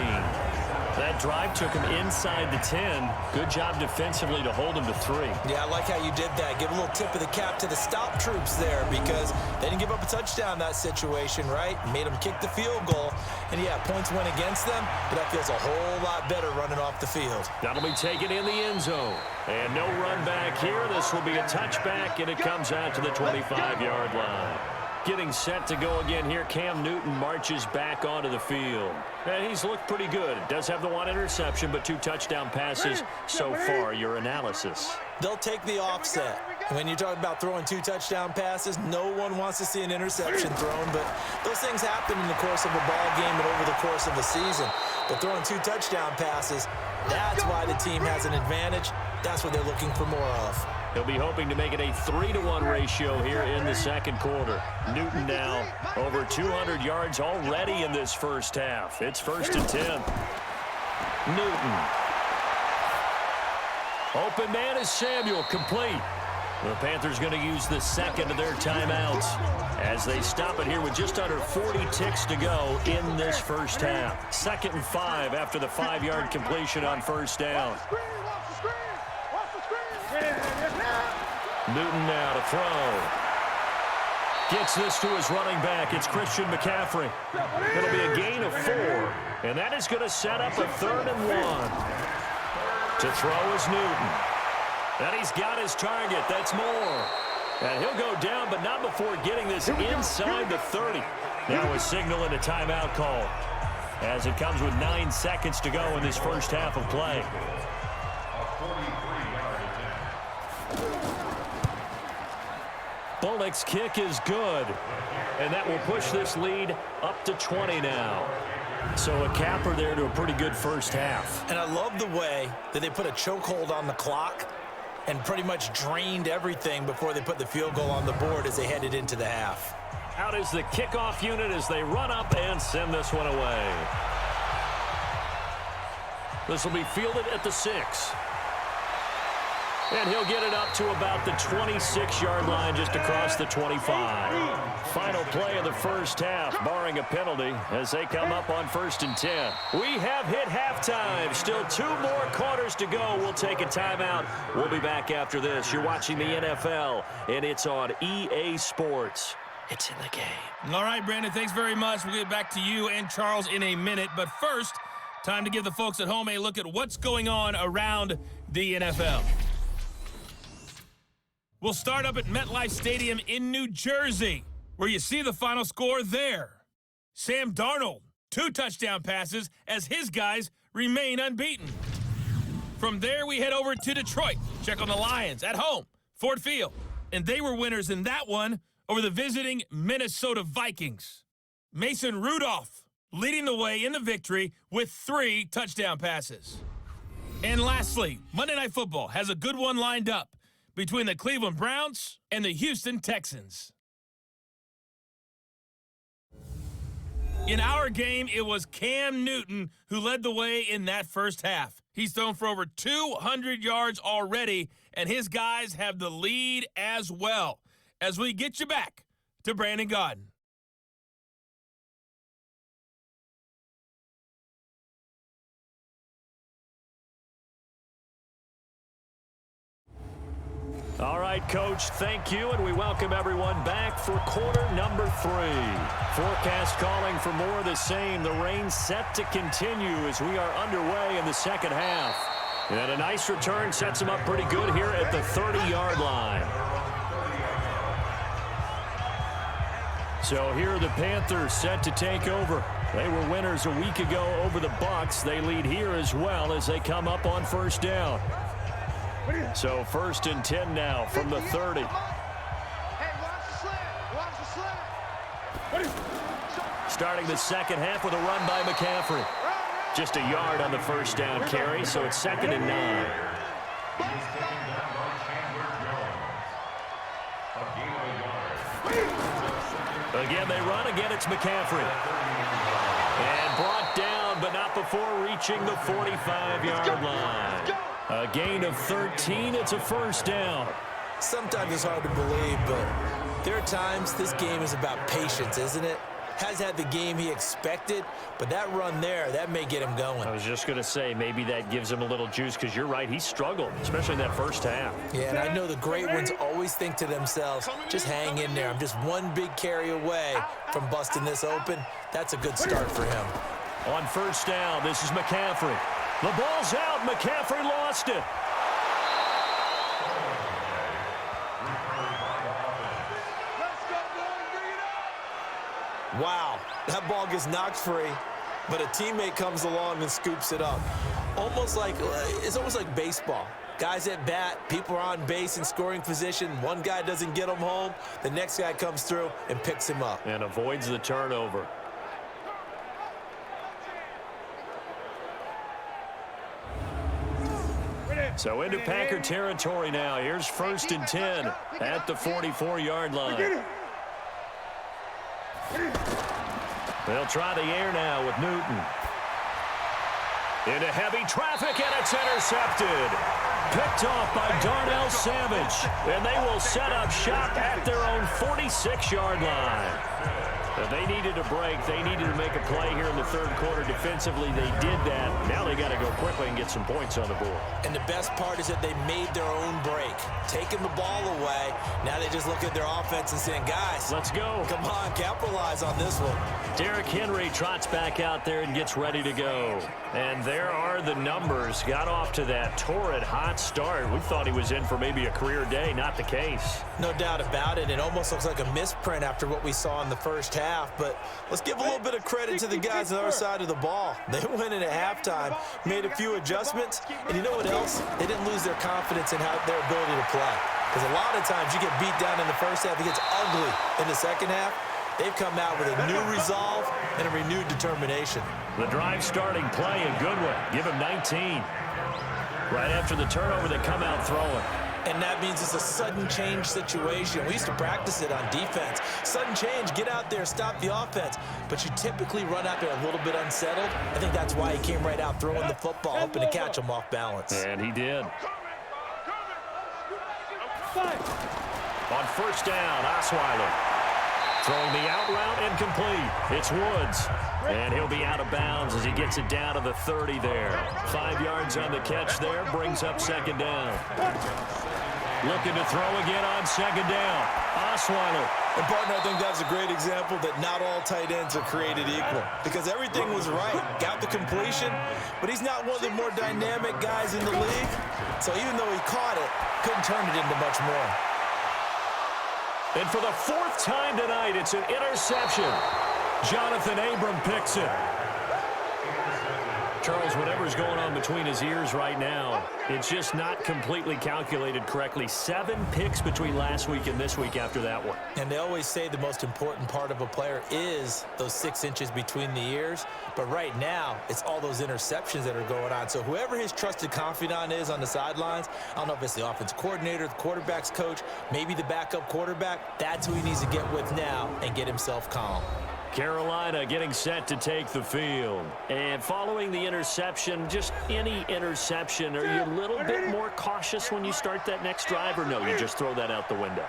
That drive took him inside the 10. Good job defensively to hold him to 3. Yeah, I like how you did that. Give a little tip of the cap to the stop troops there, because they didn't give up a touchdown in that situation, right? Made them kick the field goal. And, yeah, points went against them, but that feels a whole lot better running off the field. That'll be taken in the end zone. And no run back here. This will be a touchback, and it comes out to the 25-yard line. Getting set to go again here, Cam Newton marches back onto the field. And he's looked pretty good. Does have the 1 interception, but 2 touchdown passes so far. Your analysis. They'll take the offset. When you're talking about throwing 2 touchdown passes, no one wants to see an interception thrown, but those things happen in the course of a ball game and over the course of a season. But throwing 2 touchdown passes, that's why the team has an advantage. That's what they're looking for more of. He'll be hoping to make it a 3-to-1 ratio here in the 2nd quarter. Newton now over 200 yards already in this first half. It's 1st and 10. Newton. Open man is Samuel, complete. The Panthers going to use the 2nd of their timeouts as they stop it here with just under 40 ticks to go in this first half. 2nd and 5 after the 5-yard completion on 1st down. Newton now to throw. Gets this to his running back. It's Christian McCaffrey. It'll be a gain of 4. And that is going to set up a 3rd and 1. To throw is Newton. And he's got his target. That's Moore. And he'll go down, but not before getting this inside the 30. Now a signal and a timeout call, as it comes with 9 seconds to go in this first half of play. Bullock's kick is good, and that will push this lead up to 20 now. So a capper there to a pretty good first half. And I love the way that they put a chokehold on the clock and pretty much drained everything before they put the field goal on the board as they headed into the half. Out is the kickoff unit as they run up and send this one away. This will be fielded at the 6. And he'll get it up to about the 26-yard line, just across the 25. Final play of the first half, barring a penalty, as they come up on 1st and 10. We have hit halftime. Still 2 more quarters to go. We'll take a timeout. We'll be back after this. You're watching the NFL, and it's on EA Sports. It's in the game. All right, Brandon, thanks very much. We'll get back to you and Charles in a minute. But first, Time to give the folks at home a look at what's going on around the NFL. We'll start up at MetLife Stadium in New Jersey, where you see the final score there. Sam Darnold, 2 touchdown passes as his guys remain unbeaten. From there, we head over to Detroit. Check on the Lions at home, Ford Field. And they were winners in that one over the visiting Minnesota Vikings. Mason Rudolph leading the way in the victory with 3 touchdown passes. And lastly, Monday Night Football has a good one lined up between the Cleveland Browns and the Houston Texans. In our game, it was Cam Newton who led the way in that first half. He's thrown for over 200 yards already, and his guys have the lead as well. As we get you back to Brandon Gaudin. All right, Coach, thank you, and we welcome everyone back for quarter number 3. Forecast calling for more of the same. The rain set to continue as we are underway in the second half. And a nice return sets them up pretty good here at the 30-yard line. So here are the Panthers set to take over. They were winners a week ago over the Bucs. They lead here as well as they come up on first down. So 1st and 10 now from the 30. Starting the second half with a run by McCaffrey. Just a yard on the first down carry, so it's 2nd and 9. Again, they run. Again, it's McCaffrey. And brought down, but not before reaching the 45-yard line. A gain of 13. It's a first down. Sometimes it's hard to believe, but there are times this game is about patience, isn't it? Has had the game he expected, but that run there, that may get him going. I was just going to say, maybe that gives him a little juice, because you're right, he struggled, especially in that first half. Yeah, and I know the great ones always think to themselves, just hang in there. I'm just one big carry away from busting this open. That's a good start for him. On first down, this is McCaffrey. The ball's out. McCaffrey lost it. Wow, that ball gets knocked free, but a teammate comes along and scoops it up. It's almost like baseball. Guys at bat, people are on base in scoring position. One guy doesn't get him home. The next guy comes through and picks him up. And avoids the turnover. So into Packer territory now. Here's 1st and 10 at the 44-yard line. They'll try the air now with Newton. Into heavy traffic, and it's intercepted. Picked off by Darnell Savage. And they will set up shop at their own 46-yard line. They needed a break. They needed to make a play here in the 3rd quarter. Defensively, they did that. Now they got to go quickly and get some points on the board. And the best part is that they made their own break. Taking the ball away. Now they just look at their offense and saying, guys, let's go. Come on, capitalize on this one. Derrick Henry trots back out there and gets ready to go. And there are the numbers. Got off to that torrid hot start. We thought he was in for maybe a career day. Not the case. No doubt about it. It almost looks like a misprint after what we saw in the first half. But let's give a little bit of credit to the guys on the other side of the ball. They went in at halftime, made a few adjustments, and you know what else? They didn't lose their confidence in their ability to play. Because a lot of times you get beat down in the first half, it gets ugly in the second half. They've come out with a new resolve and a renewed determination. The drive starting play, a good one. Give him 19. Right after the turnover, they come out throwing. And that means it's a sudden change situation. We used to practice it on defense. Sudden change, get out there, stop the offense. But you typically run out there a little bit unsettled. I think that's why he came right out throwing the football, hoping to catch him off balance. And he did. On first down, Osweiler. Throwing the out route incomplete. It's Woods. And he'll be out of bounds as he gets it down to the 30 there. 5 yards on the catch there, brings up second down. Looking to throw again on second down. Osweiler And, partner, I think that's a great example that not all tight ends are created equal because everything was right. Got the completion, but he's not one of the more dynamic guys in the league. So even though he caught it, couldn't turn it into much more. And for the 4th time tonight, it's an interception. Jonathan Abram picks it. Charles, whatever's going on between his ears right now, it's just not completely calculated correctly. 7 picks between last week and this week after that one. And they always say the most important part of a player is those 6 inches between the ears. But right now, it's all those interceptions that are going on. So whoever his trusted confidant is on the sidelines, I don't know if it's the offensive coordinator, the quarterback's coach, maybe the backup quarterback, that's who he needs to get with now and get himself calm. Carolina getting set to take the field. And following the interception, just any interception, are you a little bit more cautious when you start that next drive, or no, you just throw that out the window?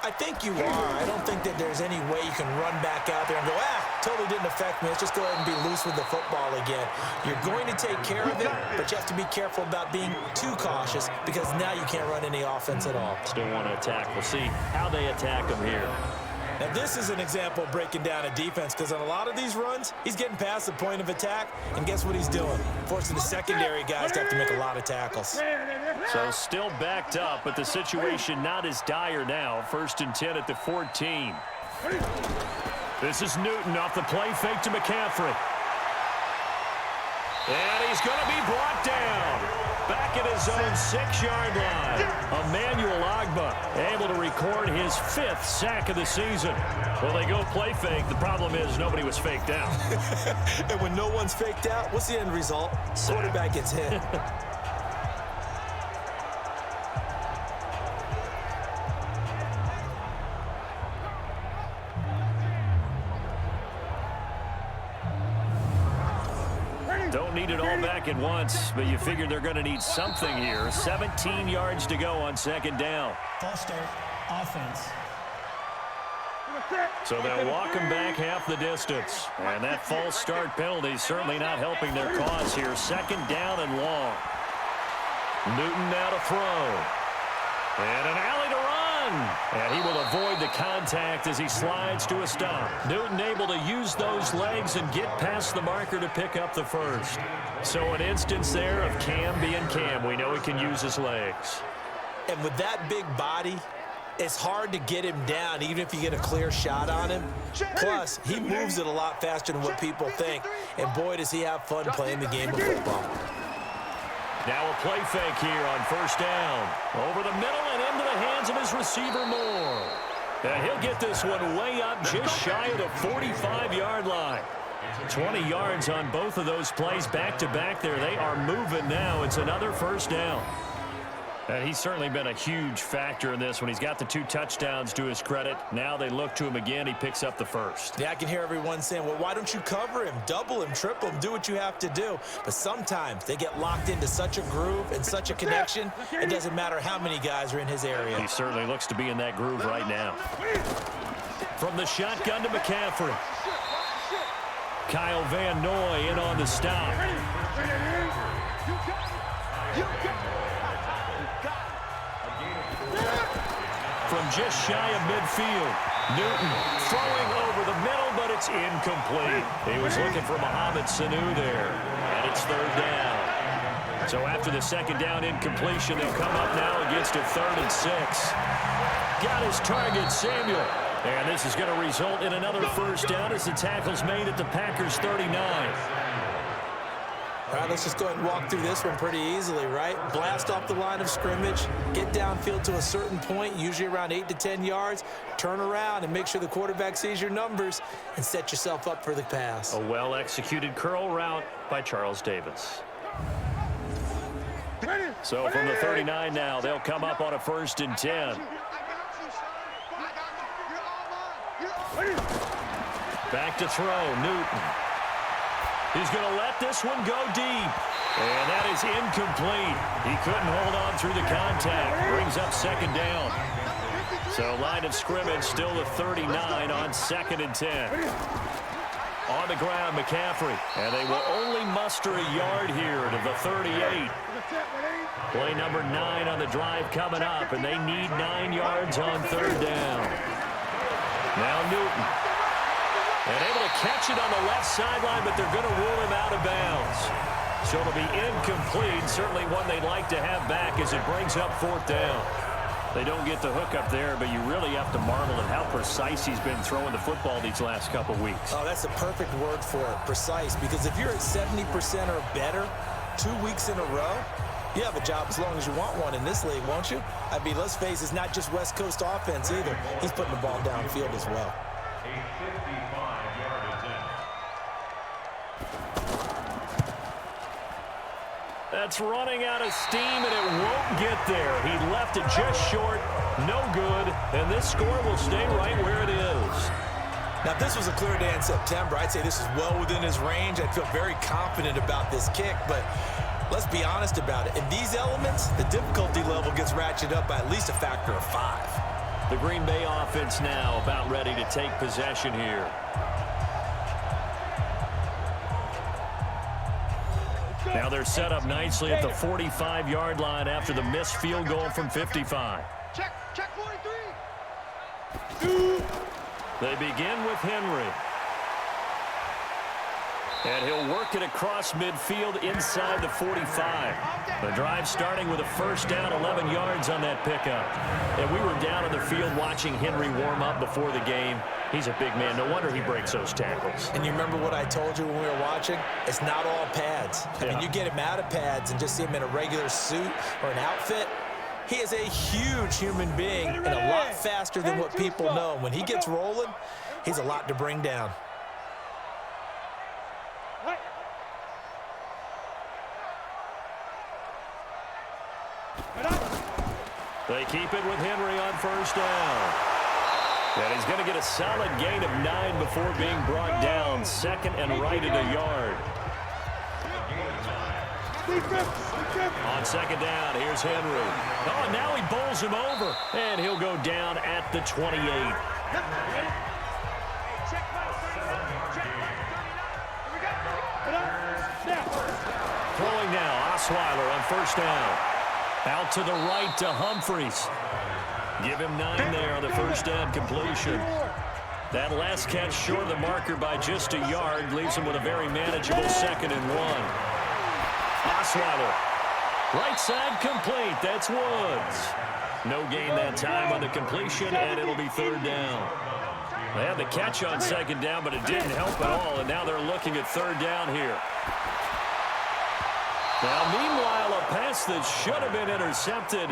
I think you are. I don't think that there's any way you can run back out there and go, totally didn't affect me. Let's just go ahead and be loose with the football again. You're going to take care of it, but you have to be careful about being too cautious because now you can't run any offense at all. Still want to attack. We'll see how they attack them here. Now, this is an example of breaking down a defense because on a lot of these runs, he's getting past the point of attack, and guess what he's doing? Forcing the secondary guys to have to make a lot of tackles. So still backed up, but the situation not as dire now. 1st and 10 at the 14. This is Newton off the play fake to McCaffrey. And he's going to be brought down. Back at his own 6-yard line. Emmanuel Ogbah able to record his 5th sack of the season. Well, they go play fake. The problem is nobody was faked out. And when no one's faked out, what's the end result? Quarterback gets hit. Don't need it all back at once, but you figure they're going to need something here. 17 yards to go on 2nd down. False start, offense. So they'll walk him back half the distance. And that false start penalty is certainly not helping their cause here. 2nd down and long. Newton now to throw. And an alley to run. And he will avoid the contact as he slides to a stop. Newton able to use those legs and get past the marker to pick up the 1st. So an instance there of Cam being Cam. We know he can use his legs. And with that big body, it's hard to get him down, even if you get a clear shot on him. Plus, he moves it a lot faster than what people think. And boy, does he have fun playing the game of football. Now a play fake here on 1st down. Over the middle and into the hands of his receiver Moore. And he'll get this one way up just shy of the 45-yard line. 20 yards on both of those plays back-to-back there. They are moving now. It's another 1st down. And he's certainly been a huge factor in this when he's got the 2 touchdowns to his credit. Now they look to him again. He picks up the 1st. Yeah, I can hear everyone saying, well, why don't you cover him, double him, triple him, do what you have to do. But sometimes they get locked into such a groove and such a connection, it doesn't matter how many guys are in his area. He certainly looks to be in that groove right now. From the shotgun to McCaffrey. Kyle Van Noy in on the stop. From just shy of midfield, Newton throwing over the middle, but it's incomplete. He was looking for Mohamed Sanu there, and it's 3rd down. So after the 2nd down incompletion, they'll come up now against a 3rd and 6. Got his target, Samuel. And this is going to result in another 1st down as the tackle's made at the Packers' 39. All right, let's just go ahead and walk through this one pretty easily, right? Blast off the line of scrimmage, get downfield to a certain point, usually around 8 to 10 yards, turn around and make sure the quarterback sees your numbers and set yourself up for the pass. A well-executed curl route by Charles Davis. So from the 39 now, they'll come up on a 1st and 10. Back to throw, Newton. He's going to let this one go deep. And that is incomplete. He couldn't hold on through the contact. Brings up 2nd down. So line of scrimmage still the 39 on 2nd and 10. On the ground, McCaffrey. And they will only muster a yard here to the 38. Play number 9 on the drive coming up, and they need 9 yards on 3rd down. Now Newton. And able to catch it on the left sideline, but they're going to rule him out of bounds. So it'll be incomplete. Certainly one they'd like to have back as it brings up 4th down. They don't get the hook up there, but you really have to marvel at how precise he's been throwing the football these last couple weeks. Oh, that's the perfect word for it, precise. Because if you're at 70% or better 2 weeks in a row, you have a job as long as you want one in this league, won't you? I mean, let's face it, it's not just West Coast offense either. He's putting the ball downfield as well. A 55-yard attempt. That's running out of steam, and it won't get there. He left it just short, no good, and this score will stay right where it is. Now, if this was a clear day in September, I'd say this is well within his range. I'd feel very confident about this kick, but let's be honest about it. In these elements, the difficulty level gets ratcheted up by at least a factor of 5. The Green Bay offense now about ready to take possession here. Now they're set up nicely at the 45-yard line after the missed field goal from 55. Check 43. They begin with Henry. And he'll work it across midfield inside the 45. The drive starting with a first down, 11 yards on that pickup. And we were down on the field watching Henry warm up before the game. He's a big man. No wonder he breaks those tackles. And you remember what I told you when we were watching? It's not all pads. I mean, you get him out of pads and just see him in a regular suit or an outfit. He is a huge human being and a lot faster than what people know. When he gets rolling, he's a lot to bring down. They keep it with Henry on first down. And he's going to get a solid gain of 9 before being brought down. Second and right at a yard. On second down, here's Henry. Oh, now he bowls him over. And he'll go down at the 28. Throwing now, Osweiler on first down. Out to the right to Humphries. Give him 9 there on the first down completion. That last catch short of the marker by just a yard leaves him with a very manageable 2nd and 1. Osweiler. Right side complete. That's Woods. No gain that time on the completion, and it'll be 3rd down. They had the catch on 2nd down, but it didn't help at all, and now they're looking at 3rd down here. Now, meanwhile, a pass that should have been intercepted,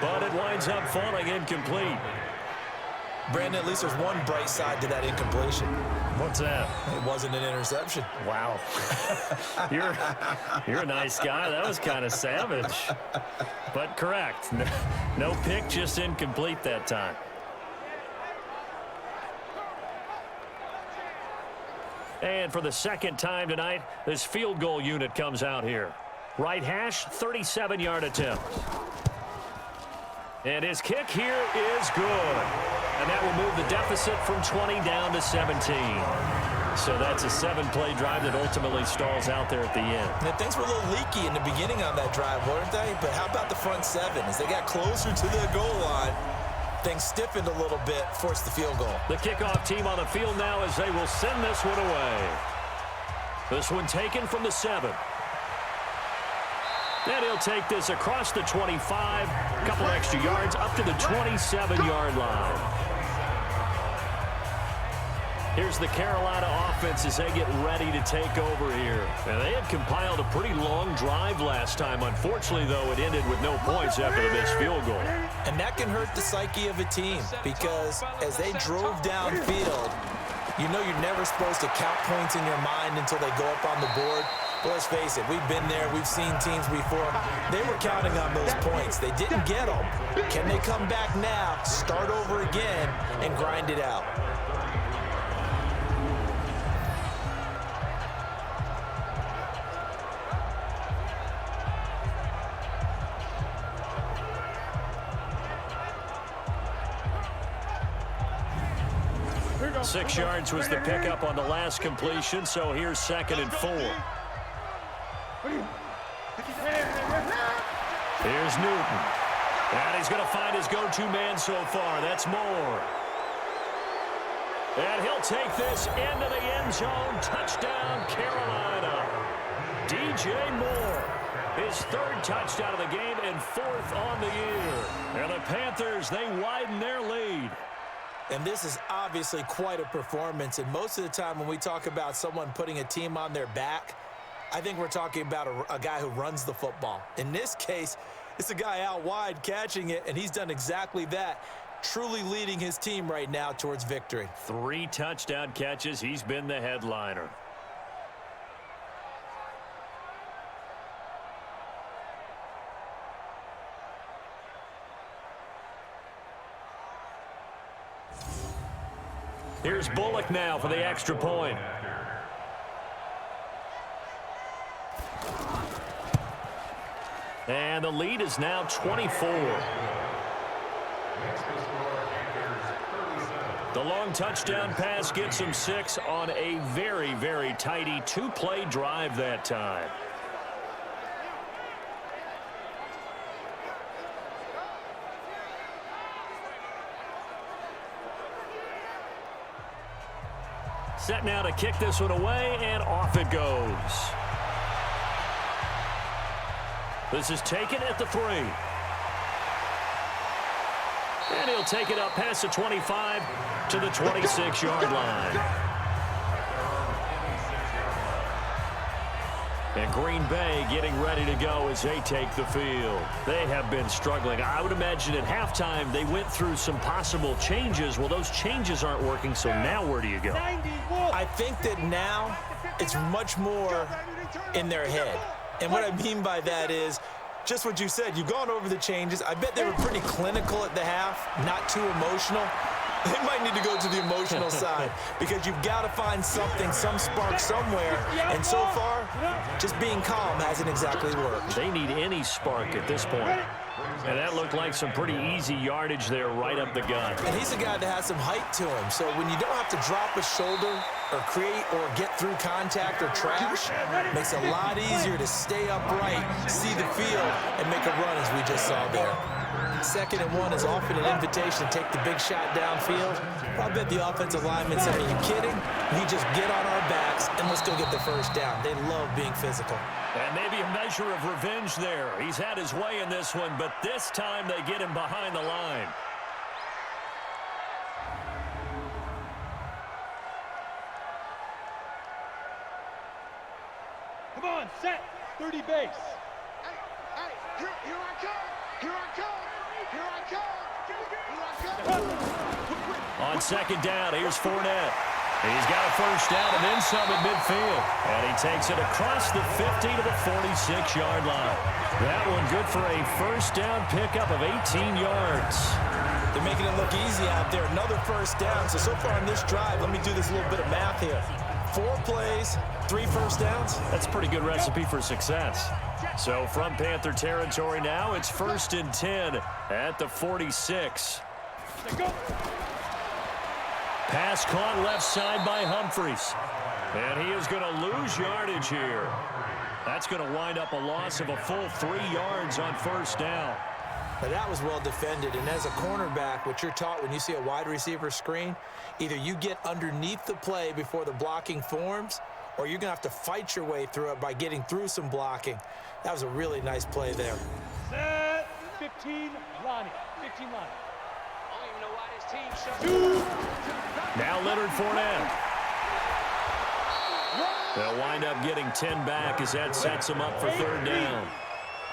but it winds up falling incomplete. Brandon, at least there's one bright side to that incompletion. What's that? It wasn't an interception. Wow. You're a nice guy. That was kind of savage. But correct. No pick, just incomplete that time. And for the second time tonight, this field goal unit comes out here. Right hash, 37-yard attempt. And his kick here is good. And that will move the deficit from 20 down to 17. So that's a 7-play drive that ultimately stalls out there at the end. Now, things were a little leaky in the beginning on that drive, weren't they? But how about the front 7? As they got closer to the goal line, things stiffened a little bit, forced the field goal. The kickoff team on the field now as they will send this one away. This one taken from the 7. And he'll take this across the 25, a couple extra yards, up to the 27-yard line. Here's the Carolina offense as they get ready to take over here. And they had compiled a pretty long drive last time. Unfortunately, though, it ended with no points after the missed field goal. And that can hurt the psyche of a team because as they drove downfield, you know you're never supposed to count points in your mind until they go up on the board. But let's face it, we've been there. We've seen teams before. They were counting on those points. They didn't get them. Can they come back now, start over again, and grind it out? Well, 6 yards was the pickup on the last completion, so here's 2nd and 4. Here's Newton. And he's going to find his go-to man so far. That's Moore. And he'll take this into the end zone. Touchdown, Carolina. DJ Moore, his third touchdown of the game and fourth on the year. And the Panthers, they widen their lead. And this is obviously quite a performance. And most of the time when we talk about someone putting a team on their back, I think we're talking about a guy who runs the football. In this case, it's a guy out wide catching it, and he's done exactly that, truly leading his team right now towards victory. 3 touchdown catches. He's been the headliner. Here's Bullock now for the extra point. And the lead is now 24. The long touchdown pass gets him 6 on a very, very tidy 2-play drive that time. Set now to kick this one away, and off it goes. This is taken at the 3. And he'll take it up past the 25 to the 26-yard line. And Green Bay getting ready to go as they take the field. They have been struggling. I would imagine at halftime they went through some possible changes. Well, those changes aren't working, so now where do you go? I think that now it's much more in their head. And what I mean by that is just what you said. You've gone over the changes. I bet they were pretty clinical at the half, not too emotional. They might need to go to the emotional side because you've got to find something, some spark somewhere. And so far, just being calm hasn't exactly worked. They need any spark at this point. And that looked like some pretty easy yardage there right up the gut. And he's a guy that has some height to him. So when you don't have to drop a shoulder or create or get through contact or trash, it makes it a lot easier to stay upright, see the field, and make a run as we just saw there. 2nd and 1 is often an invitation to take the big shot downfield. I bet the offensive linemen said, are you kidding? We just get on our backs and let's go get the first down. They love being physical. And maybe a measure of revenge there. He's had his way in this one, but this time they get him behind the line. Come on, set, 30 base. Hey, here I come, here I come, here I come, here I come. On 2nd down, here's Fournette. He's got a first down and then some at midfield. And he takes it across the 50 to the 46-yard line. That one good for a first down pickup of 18 yards. They're making it look easy out there. Another first down. So far on this drive, let me do this little bit of math here. 4 plays, 3 first downs. That's a pretty good recipe for success. So from Panther territory now, it's 1st and 10 at the 46. Pass caught left side by Humphries. And he is going to lose yardage here. That's going to wind up a loss of a full 3 yards on first down. Now that was well defended, and as a cornerback, what you're taught when you see a wide receiver screen, either you get underneath the play before the blocking forms, or you're going to have to fight your way through it by getting through some blocking. That was a really nice play there. Set, 15, Lonnie, 15 Lonnie. I don't even know why this team shut. Now Leonard Fournette. They'll wind up getting 10 back as that sets them up for 3rd down.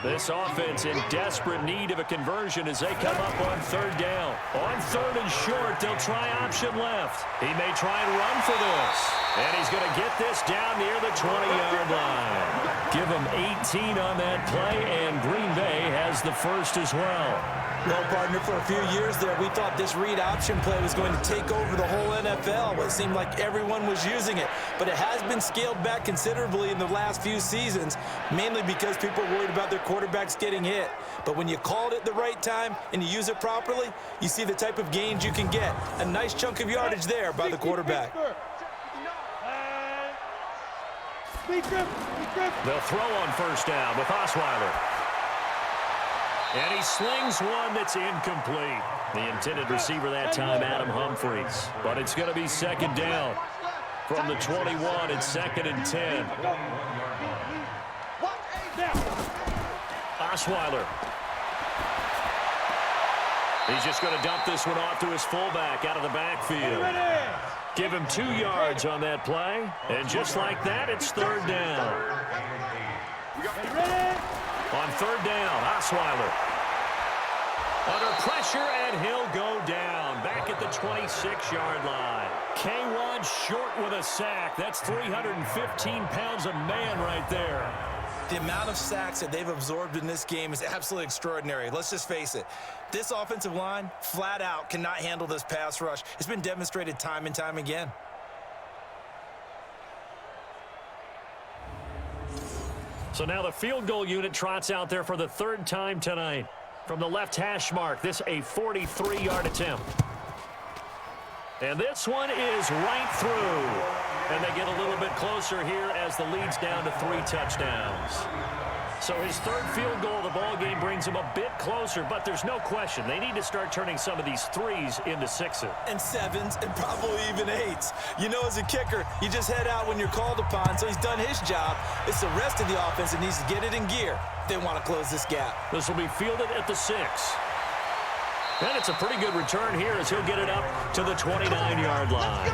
This offense in desperate need of a conversion as they come up on 3rd down. On 3rd and short, they'll try option left. He may try and run for this. And he's going to get this down near the 20-yard line. Give him 18 on that play, and Green Bay has the first as well. Well, partner, for a few years there, we thought this read option play was going to take over the whole NFL. It seemed like everyone was using it. But it has been scaled back considerably in the last few seasons, mainly because people are worried about their quarterbacks getting hit. But when you call it at the right time and you use it properly, you see the type of gains you can get. A nice chunk of yardage there by the quarterback. They'll throw on first down with Osweiler. And he slings one that's incomplete. The intended receiver that time, Adam Humphries. But it's going to be second down. From the 21, it's 2nd and 10. Osweiler. He's just going to dump this one off to his fullback out of the backfield. Give him 2 yards on that play. And just like that, it's 3rd down. On 3rd down, Osweiler. Under pressure, and he'll go down. Back at the 26-yard line. K1 short with a sack. That's 315 pounds a man right there. The amount of sacks that they've absorbed in this game is absolutely extraordinary. Let's just face it. This offensive line, flat out, cannot handle this pass rush. It's been demonstrated time and time again. So now the field goal unit trots out there for the 3rd time tonight. From the left hash mark, this a 43-yard attempt. And this one is right through. And they get a little bit closer here as the lead's down to 3 touchdowns. So his 3rd field goal of the ball game brings him a bit closer, but there's no question they need to start turning some of these 3s into 6s. And 7s, and probably even 8s. You know, as a kicker, you just head out when you're called upon, so he's done his job. It's the rest of the offense that needs to get it in gear if they want to close this gap. This will be fielded at the 6. And it's a pretty good return here as he'll get it up to the 29-yard line.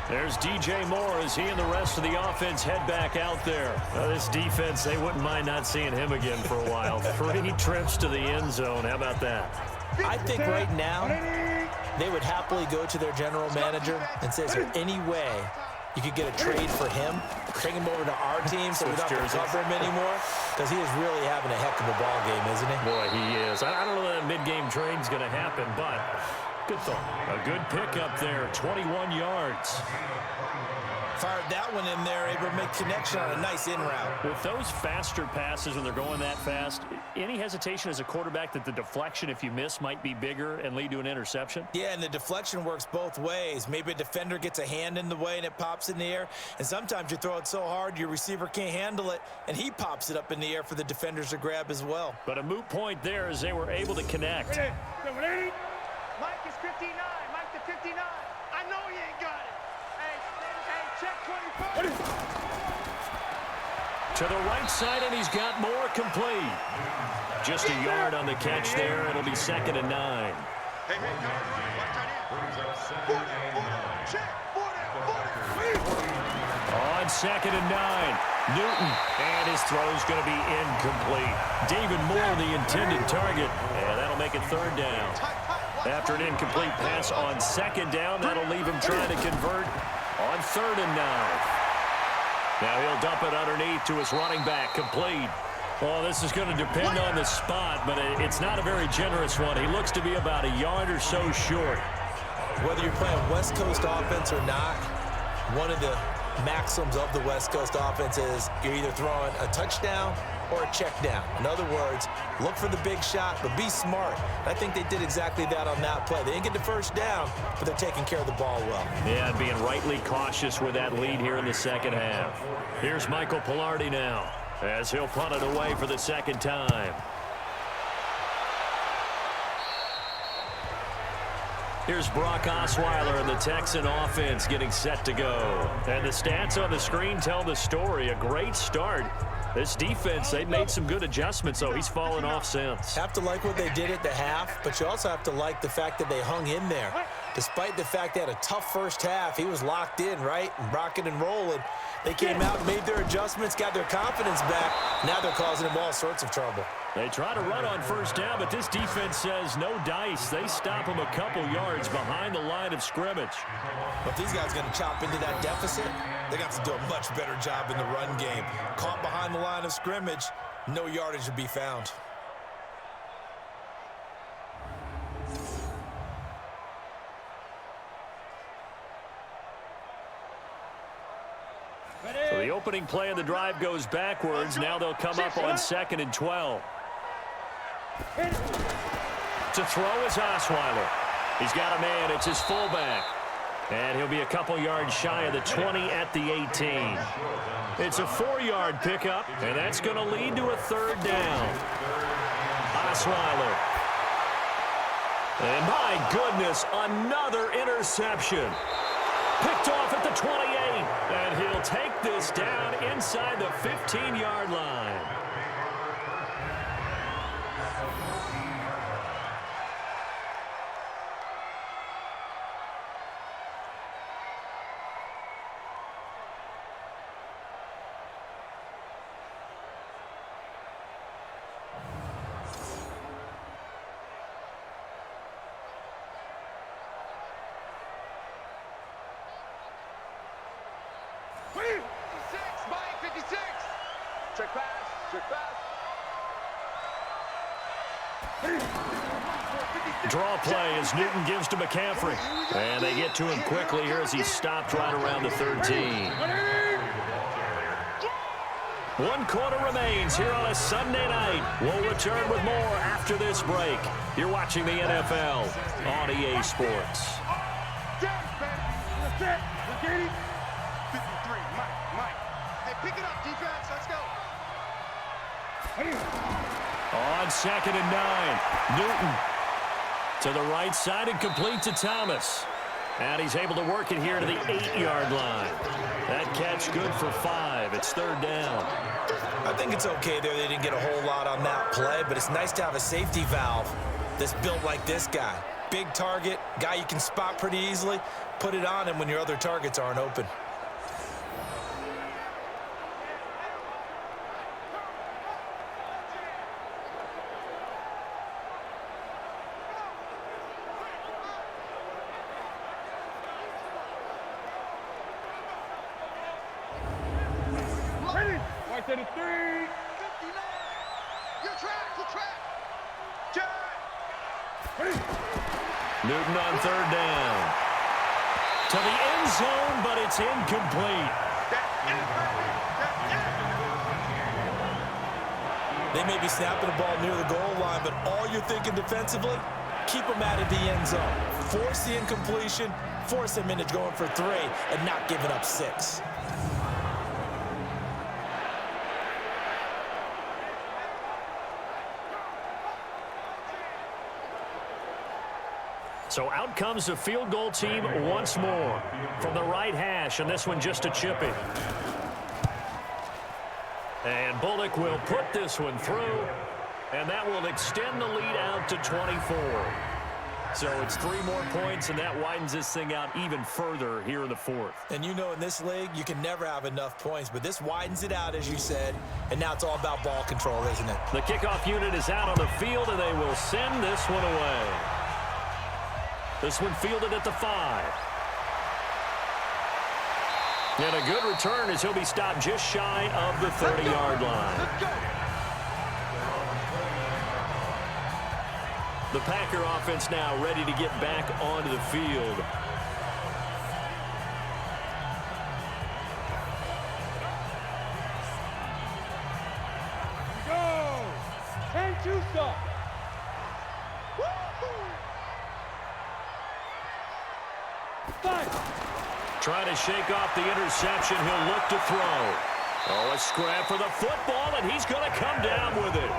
There's DJ Moore as he and the rest of the offense head back out there. This defense, they wouldn't mind not seeing him again for a while. 3 trips to the end zone. How about that? I think right now they would happily go to their general manager and say, is there any way you could get a trade for him, bring him over to our team so we don't have to cover him anymore? Because he is really having a heck of a ball game, isn't he? Boy, he is. I don't know that mid-game trade's going to happen, but good thought. A good pickup there, 21 yards. Fired that one in there, able to make connection on a nice in route. With those faster passes when they're going that fast, any hesitation as a quarterback that the deflection, if you miss, might be bigger and lead to an interception? Yeah, and the deflection works both ways. Maybe a defender gets a hand in the way and it pops in the air, and sometimes you throw it so hard your receiver can't handle it, and he pops it up in the air for the defenders to grab as well. But a moot point there as they were able to connect. Mike is 59. Mike the 59. I know he ain't got it. Hey, check 24. To the right side, and he's got more complete. Just a yard on the catch there. It'll be 2nd and 9. Hey, check 40. On 2nd and 9. Newton, and his throw's going to be incomplete. David Moore, the intended target, and that'll make it 3rd down. After an incomplete pass on 2nd down, that'll leave him trying to convert on 3rd and 9. Now he'll dump it underneath to his running back, complete. Well, this is going to depend on the spot, but it's not a very generous one. He looks to be about a yard or so short. Whether you're playing West Coast offense or not, one of the maxims of the West Coast offense is you're either throwing a touchdown or a check down. In other words, look for the big shot, but be smart. I think they did exactly that on that play. They didn't get the 1st down, but they're taking care of the ball well. Yeah, and being rightly cautious with that lead here in the 2nd half. Here's Michael Pilardi now as he'll punt it away for the 2nd time. Here's Brock Osweiler and the Texan offense getting set to go. And the stats on the screen tell the story. A great start. This defense, they've made some good adjustments, so he's fallen off since. Have to like what they did at the half, but you also have to like the fact that they hung in there. Despite the fact they had a tough 1st half, he was locked in, right? And rocking and rolling. They came out, made their adjustments, got their confidence back. Now they're causing him all sorts of trouble. They try to run on 1st down, but this defense says no dice. They stop him a couple yards behind the line of scrimmage. But if these guys are going to chop into that deficit, they're going to have to do a much better job in the run game. Caught behind the line of scrimmage, no yardage to be found. So the opening play of the drive goes backwards. Now they'll come up on 2nd and 12. To throw is Osweiler. He's got a man. It's his fullback. And he'll be a couple yards shy of the 20 at the 18. It's a 4-yard pickup, and that's going to lead to a 3rd down. Osweiler. And my goodness, another interception. Picked off at the 28. And he'll take this down inside the 15-yard line. Check pass, check pass. Draw play as Newton gives to McCaffrey. And they get to him quickly here as he's stopped right around the 13. 1 quarter remains here on a Sunday night. We'll return with more after this break. You're watching the NFL on EA Sports. 53, Mike. Hey, pick it up, defense. Let's go. On 2nd and 9, Newton to the right side and complete to Thomas. And he's able to work it here to the 8-yard line. That catch good for 5. It's 3rd down. I think it's okay there. They didn't get a whole lot on that play, but it's nice to have a safety valve that's built like this guy. Big target, guy you can spot pretty easily. Put it on him when your other targets aren't open. To the 3. 59. Your track. Newton on 3rd down. To the end zone, but it's incomplete. They may be snapping the ball near the goal line, but all you're thinking defensively, keep them out of the end zone. Force the incompletion, force them into going for 3, and not giving up 6. So out comes the field goal team once more from the right hash, and this one just a chippy. And Bullock will put this one through, and that will extend the lead out to 24. So it's 3 more points, and that widens this thing out even further here in the 4th. And you know in this league, you can never have enough points, but this widens it out, as you said, and now it's all about ball control, isn't it? The kickoff unit is out on the field, and they will send this one away. This one fielded at the 5. And a good return as he'll be stopped just shy of the 30-yard line. Let's go. The Packer offense now ready to get back onto the field. Go. 10-2 stop. Trying to shake off the interception. He'll look to throw. Oh, a scrap for the football, and he's going to come down with it.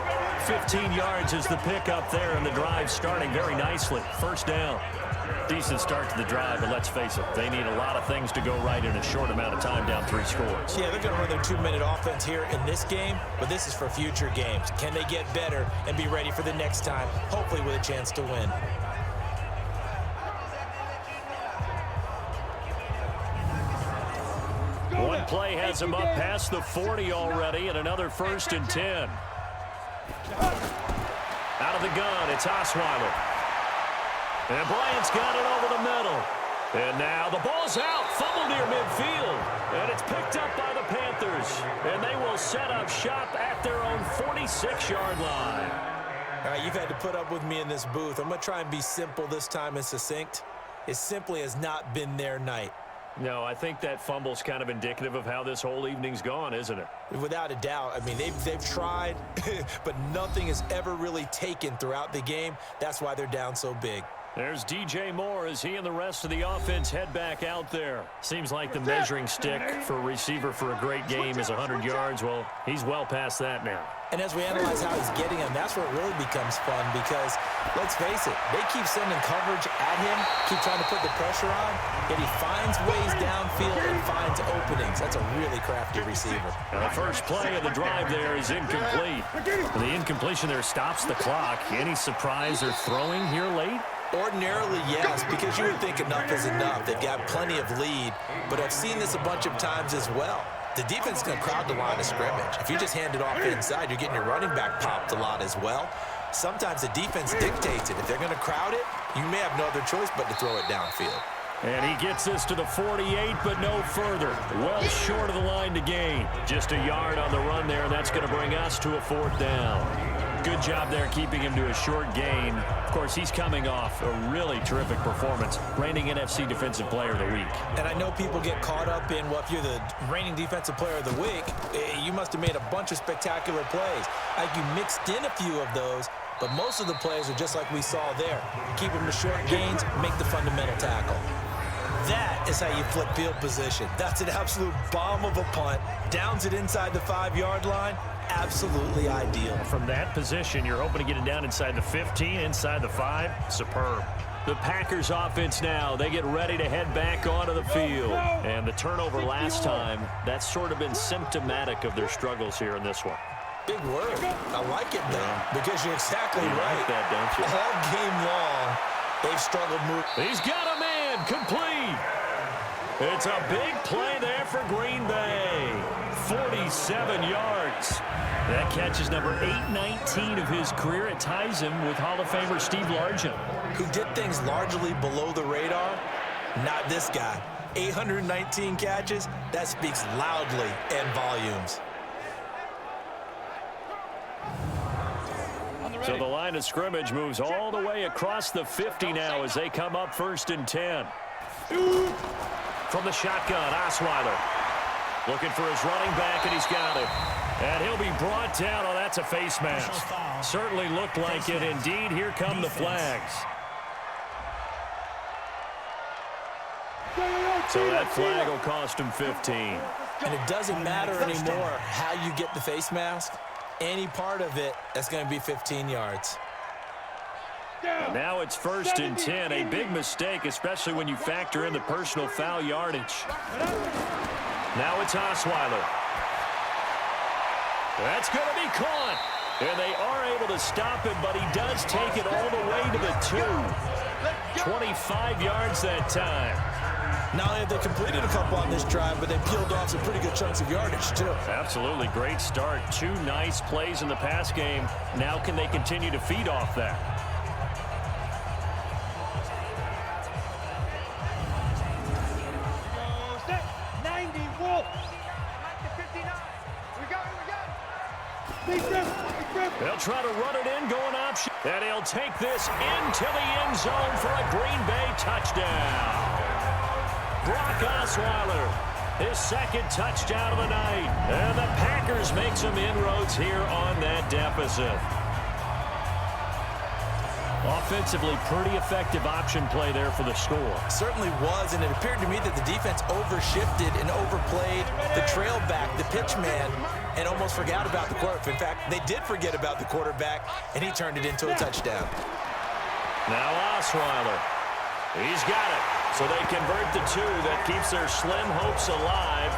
15 yards is the pickup there, and the drive starting very nicely. 1st down. Decent start to the drive, but let's face it, they need a lot of things to go right in a short amount of time, down 3 scores. Yeah, they're going to run their 2-minute offense here in this game, but this is for future games. Can they get better and be ready for the next time, hopefully with a chance to win? One play has him up past the 40 already, and another 1st and 10. Out of the gun, it's Osweiler. And Bryant's got it over the middle. And now the ball's out, fumble near midfield. And it's picked up by the Panthers. And they will set up shop at their own 46-yard line. All right, you've had to put up with me in this booth. I'm going to try and be simple this time and succinct. It simply has not been their night. No, I think that fumble's kind of indicative of how this whole evening's gone, isn't it? Without a doubt. I mean, they've tried, but nothing has ever really taken throughout the game. That's why they're down so big. There's DJ Moore as he and the rest of the offense head back out there. Seems like the measuring stick for a receiver for a great game is 100 yards. Well, he's well past that now. And as we analyze how he's getting him, that's where it really becomes fun because, let's face it, they keep sending coverage at him, keep trying to put the pressure on, yet he finds ways downfield and finds openings. That's a really crafty receiver. Now the first play of the drive there is incomplete. The incompletion there stops the clock. Any surprise they're throwing here late? Ordinarily, yes, because you would think enough is enough. They've got plenty of lead, but I've seen this a bunch of times as well. The defense is going to crowd the line of scrimmage. If you just hand it off inside, you're getting your running back popped a lot as well. Sometimes the defense dictates it. If they're going to crowd it, you may have no other choice but to throw it downfield. And he gets this to the 48, but no further. Well short of the line to gain. Just a yard on the run there, and that's going to bring us to a 4th down. Good job there keeping him to a short gain. Of course, he's coming off a really terrific performance, reigning NFC Defensive Player of the Week. And I know people get caught up in, well, if you're the reigning Defensive Player of the Week, you must have made a bunch of spectacular plays. Like you mixed in a few of those, but most of the plays are just like we saw there. Keep them to short gains, make the fundamental tackle. That is how you flip field position. That's an absolute bomb of a punt. Downs it inside the 5-yard line. Absolutely ideal. From that position, you're hoping to get it down inside the 15, inside the 5. Superb. The Packers offense now, they get ready to head back onto the field. And the turnover last time, that's sort of been symptomatic of their struggles here in this one. Big word. I like it, though, because you're exactly right. Like that, don't you? All game long, they've struggled moving. He's got a man complete. It's a big play there for Green Bay. 47 yards. That catch is number 819 of his career. It ties him with Hall of Famer Steve Largent, who did things largely below the radar. Not this guy. 819 catches. That speaks loudly in volumes. So the line of scrimmage moves all the way across the 50 now as they come up 1st and 10. From the shotgun, Osweiler looking for his running back, and he's got it. And he'll be brought down. Oh, that's a face mask. Certainly looked like it. Indeed, here come the flags. So that flag will cost him 15. And it doesn't matter anymore how you get the face mask. Any part of it, that's going to be 15 yards. And now it's 1st and 10. A big mistake, especially when you factor in the personal foul yardage. Now it's Osweiler. That's going to be caught. And they are able to stop him, but he does take it all the way to the 2. 25 yards that time. Not only have they completed a couple on this drive, but they peeled off some pretty good chunks of yardage, too. Absolutely. Great start. 2 nice plays in the pass game. Now can they continue to feed off that? Set 90 Wolf. They'll try to run it in, going option. And he'll take this into the end zone for a Green Bay touchdown. Brock Osweiler, his 2nd touchdown of the night. And the Packers make some inroads here on that deficit. Offensively, pretty effective option play there for the score. Certainly was, and it appeared to me that the defense overshifted and overplayed the trail back, the pitch man, and almost forgot about the quarterback. In fact, they did forget about the quarterback, and he turned it into a touchdown. Now Osweiler. He's got it. So they convert the 2. That keeps their slim hopes alive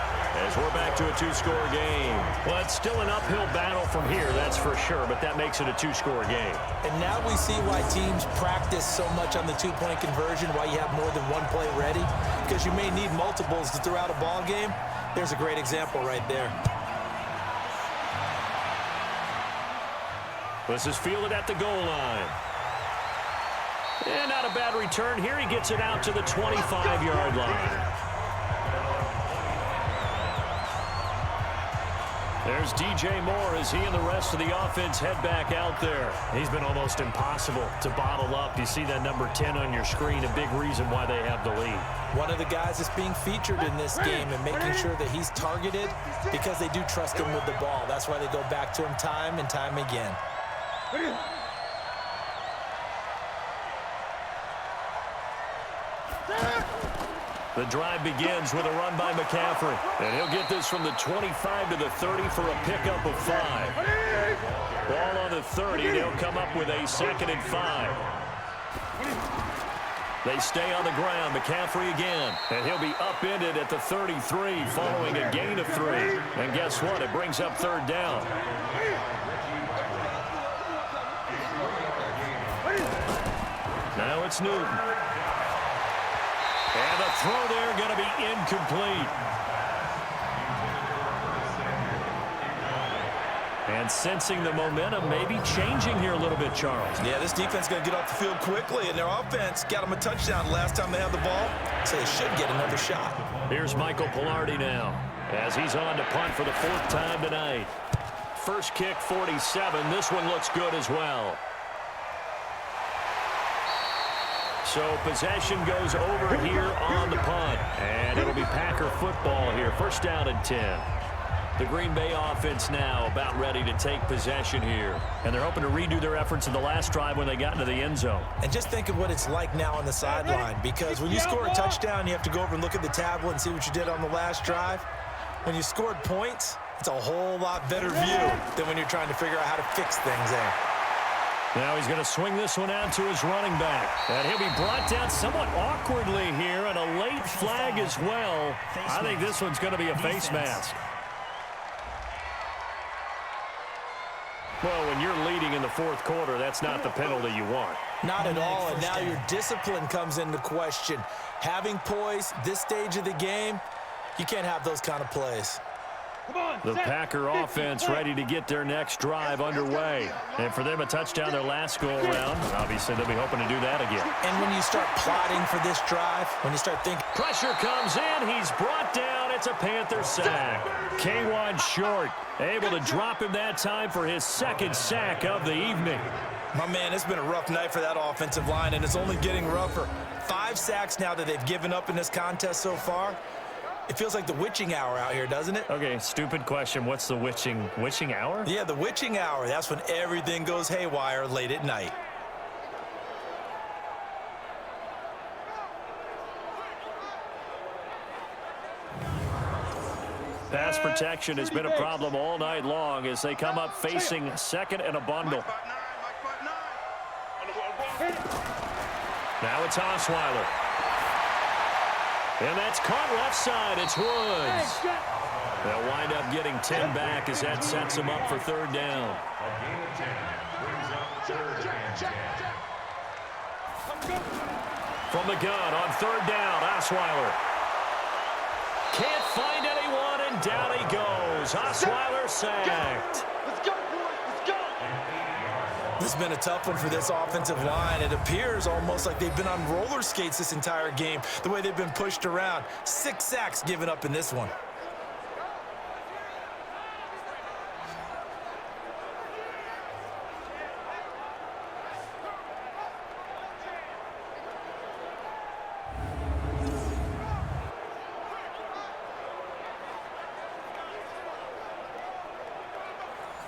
as we're back to a 2-score game. Well, it's still an uphill battle from here, that's for sure, but that makes it a 2-score game. And now we see why teams practice so much on the 2-point conversion, why you have more than one play ready, because you may need multiples to throw out a ball game. There's a great example right there. This is fielded at the goal line. And not a bad return here. He gets it out to the 25-yard line. There's DJ Moore as he and the rest of the offense head back out there. He's been almost impossible to bottle up. You see that number 10 on your screen, a big reason why they have the lead. One of the guys that's being featured in this game and making sure that he's targeted because they do trust him with the ball. That's why they go back to him time and time again. The drive begins with a run by McCaffrey. And he'll get this from the 25 to the 30 for a pickup of 5. Ball on the 30. They'll come up with a 2nd and 5. They stay on the ground. McCaffrey again. And he'll be upended at the 33 following a gain of 3. And guess what? It brings up 3rd down. Now it's Newton. And the throw there going to be incomplete. And sensing the momentum maybe changing here a little bit, Charles. Yeah, this defense is going to get off the field quickly, and their offense got them a touchdown last time they had the ball, so they should get another shot. Here's Michael Pilardi now as he's on to punt for the 4th time tonight. First kick, 47. This one looks good as well. So possession goes over here on the punt. And it'll be Packer football here. 1st down and 10. The Green Bay offense now about ready to take possession here. And they're hoping to redo their efforts in the last drive when they got into the end zone. And just think of what it's like now on the sideline, because when you score a touchdown, you have to go over and look at the tablet and see what you did on the last drive. When you scored points, it's a whole lot better view than when you're trying to figure out how to fix things there. Now he's going to swing this one out to his running back. And he'll be brought down somewhat awkwardly here, and a late flag as well. I think this one's going to be a face mask. Well, when you're leading in the 4th quarter, that's not the penalty you want. Not at all, and now your discipline comes into question. Having poise this stage of the game, you can't have those kind of plays. The Packer offense ready to get their next drive underway. And for them, a touchdown their last go-around. Obviously, they'll be hoping to do that again. And when you start plotting for this drive, when you start thinking... Pressure comes in. He's brought down. It's a Panther sack. K1 short. Able to drop him that time for his 2nd sack of the evening. My man, it's been a rough night for that offensive line, and it's only getting rougher. 5 sacks now that they've given up in this contest so far. It feels like the witching hour out here, doesn't it? Okay, stupid question. What's the witching hour? Yeah, the witching hour. That's when everything goes haywire late at night. Pass protection has been a problem all night long as they come up facing 2nd and a bundle. Now it's Osweiler. And that's caught left side. It's Woods. They'll wind up getting 10 back as that sets them up for 3rd down. From the gun on 3rd down, Osweiler. Can't find anyone, and down he goes. Osweiler sacked. Let's go, boys. Let's go. This has been a tough one for this offensive line. It appears almost like they've been on roller skates this entire game, the way they've been pushed around. 6 sacks given up in this one.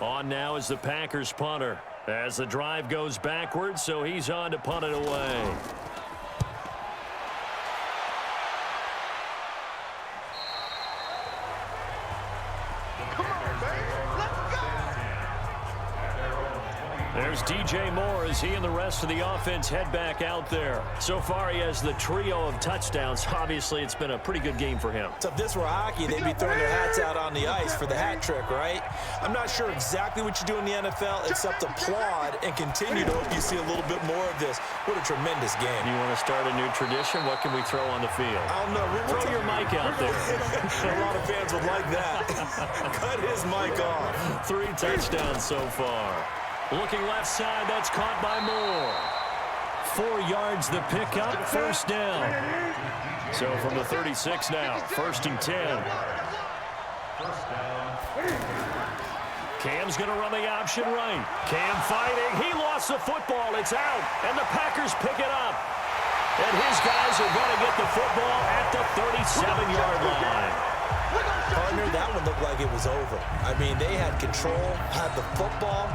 On now is the Packers punter as the drive goes backwards, so he's on to punt it away. Come on, baby. Let's go. There's DJ Moore as he and the rest of the offense head back out there. So far, he has the trio of touchdowns. Obviously, it's been a pretty good game for him. So if this were hockey, they'd be throwing their hats out on the ice for the hat trick, right? I'm not sure exactly what you do in the NFL except applaud and continue to hope you see a little bit more of this. What a tremendous game. You want to start a new tradition? What can we throw on the field? I don't know. Throw your mic out there. A lot of fans would like that. Cut his mic off. 3 touchdowns so far. Looking left side, that's caught by Moore. 4 yards the pickup, 1st down. So from the 36 now, 1st and 10. Cam's going to run the option right. Cam fighting. He lost the football. It's out. And the Packers pick it up. And his guys are going to get the football at the 37-yard line. Partner, that one looked like it was over. I mean, they had control, had the football,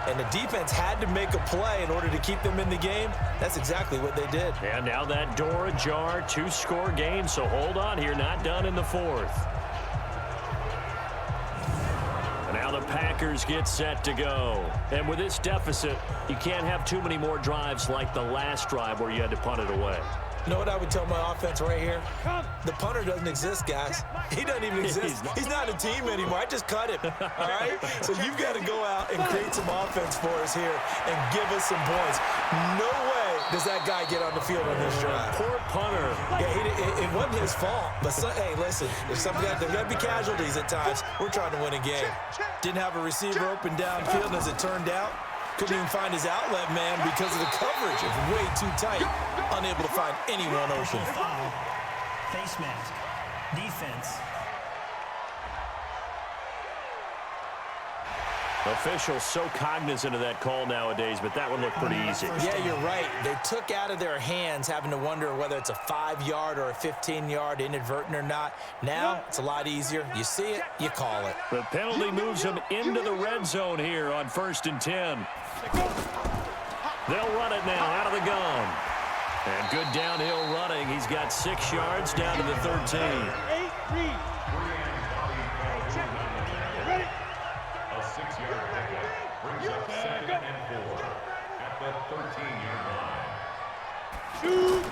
and the defense had to make a play in order to keep them in the game. That's exactly what they did. And now that door ajar, 2-score game, so hold on here, not done in the fourth. And now the Packers get set to go. And with this deficit, you can't have too many more drives like the last drive where you had to punt it away. You know what I would tell my offense right here? The punter doesn't exist, guys. He doesn't even exist. He's not a team anymore. I just cut him, all right? So you've got to go out and create some offense for us here and give us some points. No way does that guy get on the field on this drive. Poor punter. Yeah, it wasn't his fault. But, hey, listen, there's got to be casualties at times. We're trying to win a game. Didn't have a receiver open downfield, and as it turned out, couldn't even find his outlet man because of the coverage. It was way too tight. Unable to find anyone open. Foul. Face mask. Defense. Officials so cognizant of that call nowadays, but that one looked pretty easy. Yeah, you're right. They took out of their hands having to wonder whether it's a 5-yard or a 15-yard inadvertent or not. Now, it's a lot easier. You see it, you call it. The penalty moves them into the red zone here on 1st and 10. They'll run it now out of the gun. And good downhill running. He's got 6 yards down to the 13. A 6-yard pickup brings up 2nd and 4 at the 13-yard line.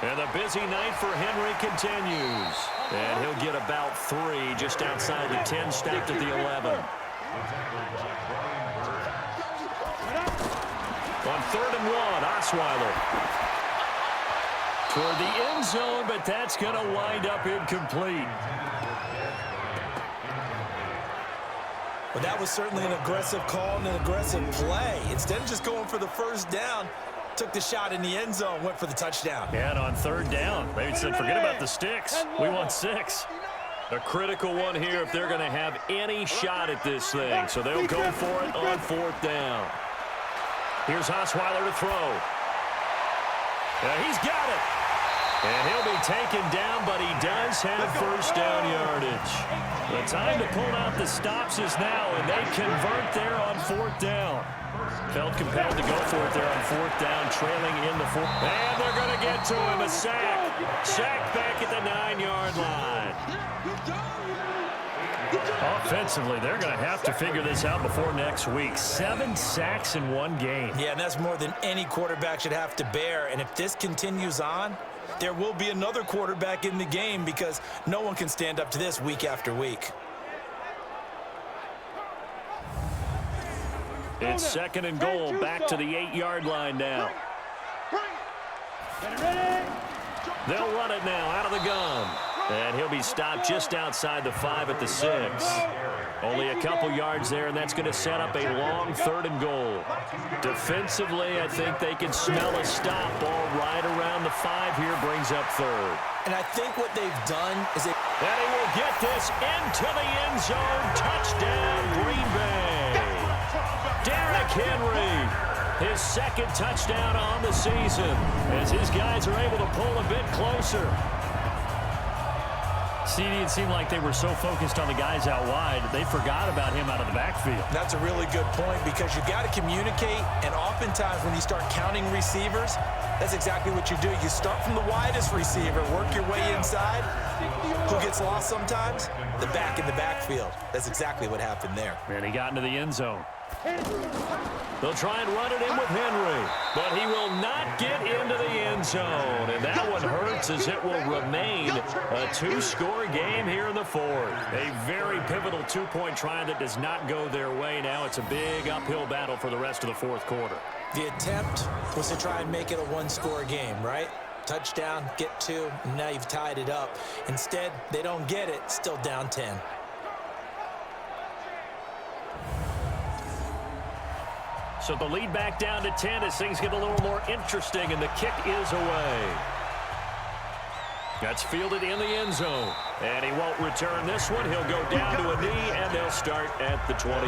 And the busy night for Henry continues. And he'll get about 3 just outside the 10, stopped at the 11. On 3rd and 1, Osweiler toward the end zone, but that's going to wind up incomplete. Well, that was certainly an aggressive call and an aggressive play. Instead of just going for the first down, took the shot in the end zone, went for the touchdown. And on 3rd down, they said, forget about the sticks. We want 6. A critical one here if they're going to have any shot at this thing. So they'll go for it on 4th down. Here's Osweiler to throw. He's got it. And he'll be taken down, but he does have first down yardage. The time to pull out the stops is now, and they convert there on 4th down. Felt compelled to go for it there on 4th down, trailing in the 4th. And they're going to get to him, a sack. Sack back at the 9-yard line. Offensively, they're going to have to figure this out before next week. 7 sacks in 1 game. Yeah, and that's more than any quarterback should have to bear. And if this continues on, there will be another quarterback in the game because no one can stand up to this week after week. It's 2nd and goal, back to the 8-yard line now. They'll run it now out of the gun. And he'll be stopped just outside the 5 at the 6. Only a couple yards there, and that's going to set up a long 3rd and goal. Defensively, I think they can smell a stop. Ball right around the 5 here, brings up 3rd. And I think what they've done is they... And he will get this into the end zone. Touchdown, Green Bay. Derrick Henry, his 2nd touchdown on the season, as his guys are able to pull a bit closer. CD, it seemed like they were so focused on the guys out wide, they forgot about him out of the backfield. That's a really good point because you got to communicate, and oftentimes when you start counting receivers, that's exactly what you do. You start from the widest receiver, work your way inside. Who gets lost sometimes? The back in the backfield. That's exactly what happened there. And he got into the end zone. They'll try and run it in with Henry, but he will not get into the end zone. And that one hurts as it will remain a 2-score game here in the 4th. A very pivotal 2-point try that does not go their way. Now it's a big uphill battle for the rest of the 4th quarter. The attempt was to try and make it a 1-score game, right? Touchdown, get 2, and now you've tied it up. Instead, they don't get it, still down 10. So the lead back down to 10 as things get a little more interesting, and the kick is away. That's fielded in the end zone, and he won't return this one. He'll go down to a knee, and they'll start at the 25.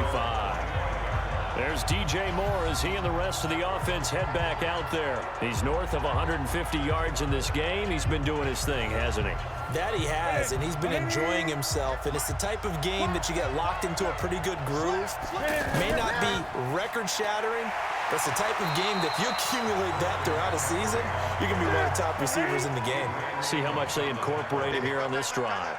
There's DJ Moore as he and the rest of the offense head back out there. He's north of 150 yards in this game. He's been doing his thing, hasn't he? That he has, and he's been enjoying himself. And it's the type of game that you get locked into a pretty good groove. May not be record-shattering, but it's the type of game that if you accumulate that throughout a season, you're going to be one of the top receivers in the game. See how much they incorporated here on this drive.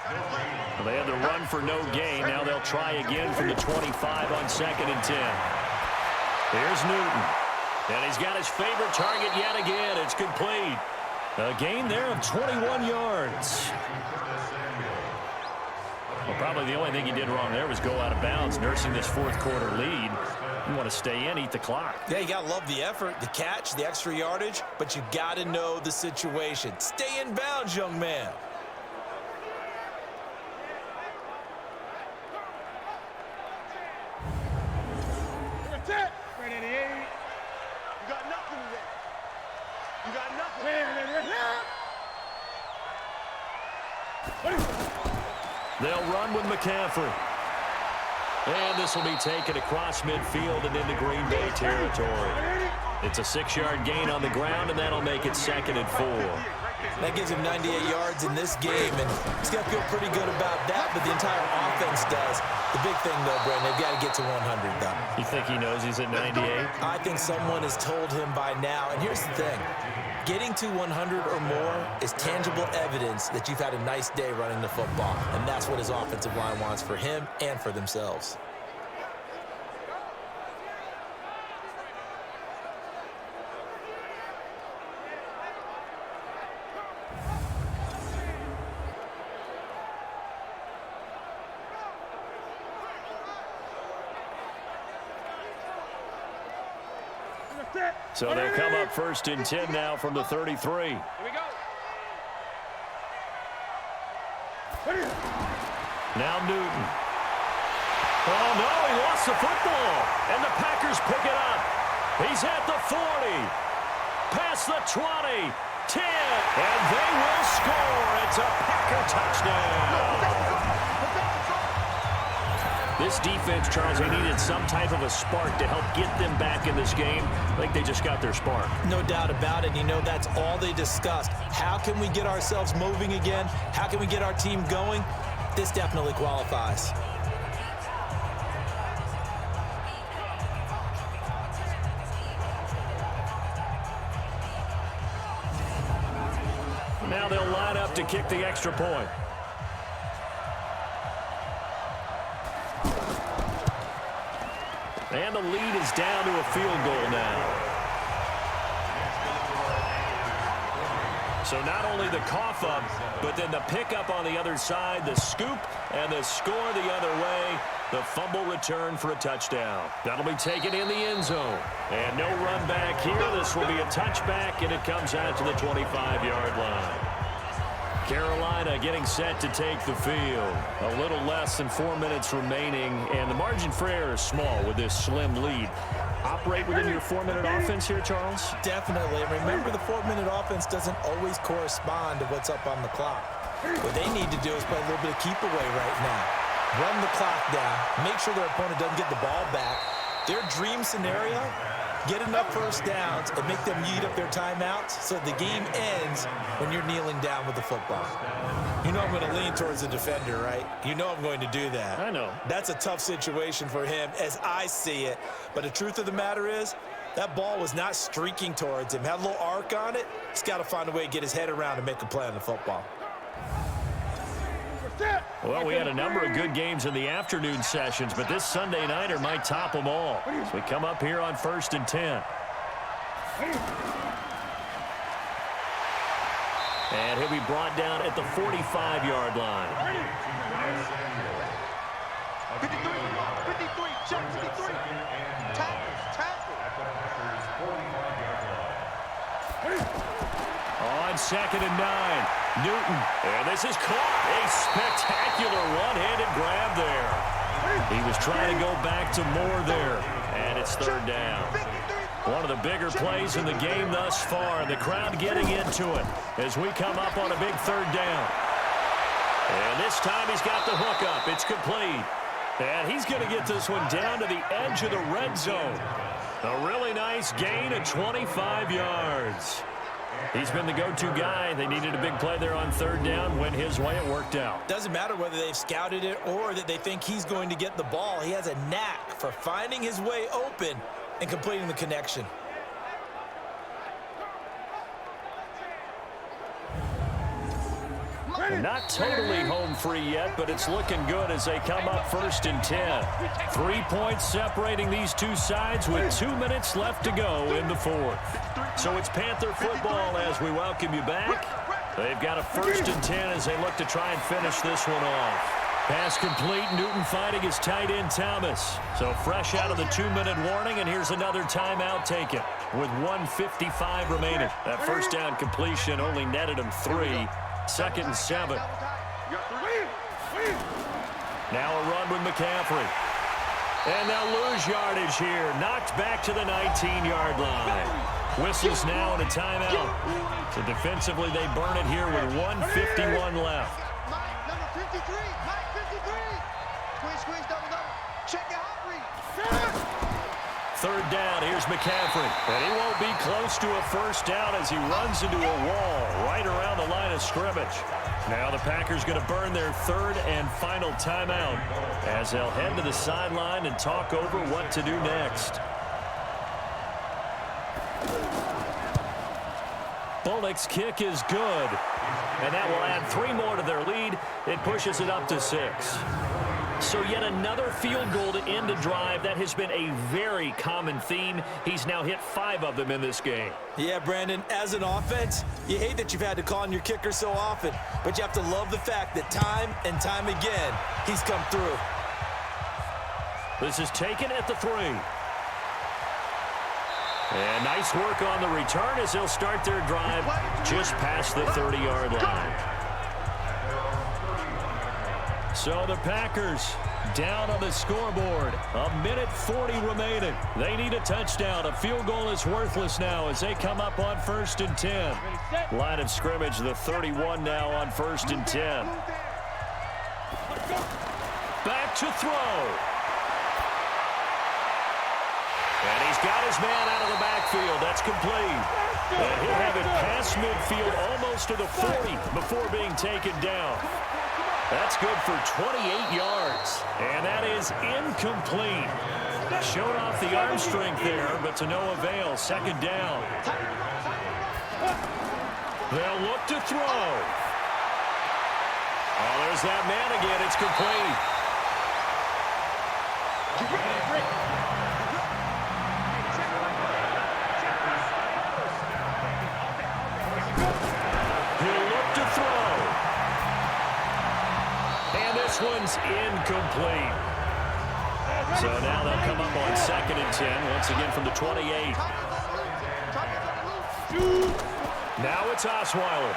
Well, they had the run for no gain. Now they'll try again from the 25 on 2nd and 10. Here's Newton. And he's got his favorite target yet again. It's complete. A gain there of 21 yards. Well, probably the only thing he did wrong there was go out of bounds, nursing this fourth-quarter lead. You want to stay in, eat the clock. Yeah, you got to love the effort, the catch, the extra yardage, but you got to know the situation. Stay in bounds, young man. That's it. Right in the 80. You got nothing there. You got nothing. They'll run with McCaffrey. And this will be taken across midfield and into Green Bay territory. It's a 6-yard gain on the ground, and that'll make it 2nd and 4. That gives him 98 yards in this game, and he's got to feel pretty good about that, but the entire offense does. The big thing, though, Brent, they've got to get to 100, though. You think he knows he's at 98? I think someone has told him by now, and here's the thing. Getting to 100 or more is tangible evidence that you've had a nice day running the football, and that's what his offensive line wants for him and for themselves. So they'll come up 1st and 10 now from the 33. Here we go. Now Newton. Oh, no, he lost the football. And the Packers pick it up. He's at the 40. Past the 20. 10. And they will score. It's a Packer touchdown. This defense, Charles, they needed some type of a spark to help get them back in this game. I think they just got their spark. No doubt about it. You know, that's all they discussed. How can we get ourselves moving again? How can we get our team going? This definitely qualifies. Now they'll line up to kick the extra point. And the lead is down to a field goal now. So not only the cough up, but then the pickup on the other side, the scoop, and the score the other way. The fumble return for a touchdown. That'll be taken in the end zone. And no run back here. This will be a touchback, and it comes out to the 25-yard line. Carolina getting set to take the field. A little less than 4 minutes remaining, and the margin for error is small with this slim lead. Operate within your 4-minute offense here, Charles? Definitely. And remember, the 4-minute offense doesn't always correspond to what's up on the clock. What they need to do is play a little bit of keep away right now. Run the clock down. Make sure their opponent doesn't get the ball back. Their dream scenario, get enough first downs and make them eat up their timeouts so the game ends when you're kneeling down with the football. You know I'm going to lean towards the defender, right? You know I'm going to do that. I know. That's a tough situation for him as I see it. But the truth of the matter is, that ball was not streaking towards him. Had a little arc on it. He's got to find a way to get his head around and make a play on the football. Well, we had a number of good games in the afternoon sessions, but this Sunday nighter might top them all. So we come up here on 1st and 10. And he'll be brought down at the 45-yard line. 53, check 53. Tackle. On 2nd and 9, Newton. And this is caught. A spectacular one-handed grab there. He was trying to go back to Moore there. And it's 3rd down. One of the bigger plays in the game thus far. The crowd getting into it as we come up on a big 3rd down. And this time he's got the hook up. It's complete. And he's going to get this one down to the edge of the red zone. A really nice gain of 25 yards. He's been the go-to guy. They needed a big play there on third down. Went his way. It worked out. Doesn't matter whether they've scouted it or that they think he's going to get the ball. He has a knack for finding his way open and completing the connection. Not totally home free yet, but it's looking good as they come up 1st and 10. 3 points separating these two sides with 2 minutes left to go in the fourth. So it's Panther football as we welcome you back. They've got a 1st and 10 as they look to try and finish this one off. Pass complete. Newton fighting his tight end Thomas. So fresh out of the 2-minute warning, and here's another timeout taken with 1:55 remaining. That first down completion only netted him 3. 2nd and 7. Now a run with McCaffrey. And they'll lose yardage here. Knocked back to the 19-yard line. Whistles now and a timeout. So defensively they burn it here with 1:51 left. Number 53. Mike 53. Squeeze, double. Check it out, read. 3rd down, here's McCaffrey. And he won't be close to a first down as he runs into a wall right around the line of scrimmage. Now the Packers going to burn their 3rd and final timeout as they'll head to the sideline and talk over what to do next. Bullock's kick is good. And that will add 3 more to their lead. It pushes it up to 6. So yet another field goal to end a drive. That has been a very common theme. He's now hit 5 of them in this game. Yeah, Brandon, as an offense, you hate that you've had to call on your kicker so often, but you have to love the fact that time and time again, he's come through. This is taken at the 3. And nice work on the return as they'll start their drive just past the 30-yard line. So the Packers down on the scoreboard. 1:40 remaining. They need a touchdown. A field goal is worthless now as they come up on 1st and 10. Line of scrimmage, the 31 now on 1st and 10. Back to throw. And he's got his man out of the backfield. That's complete. And he'll have it past midfield almost to the 40 before being taken down. That's good for 28 yards. And that is incomplete. Showed off the arm strength there, but to no avail. 2nd down. They'll look to throw. Oh, there's that man again. It's complete. He'll look to throw. And this one's incomplete. So now they'll come up on 2nd and 10, once again from the 28. Now it's Osweiler.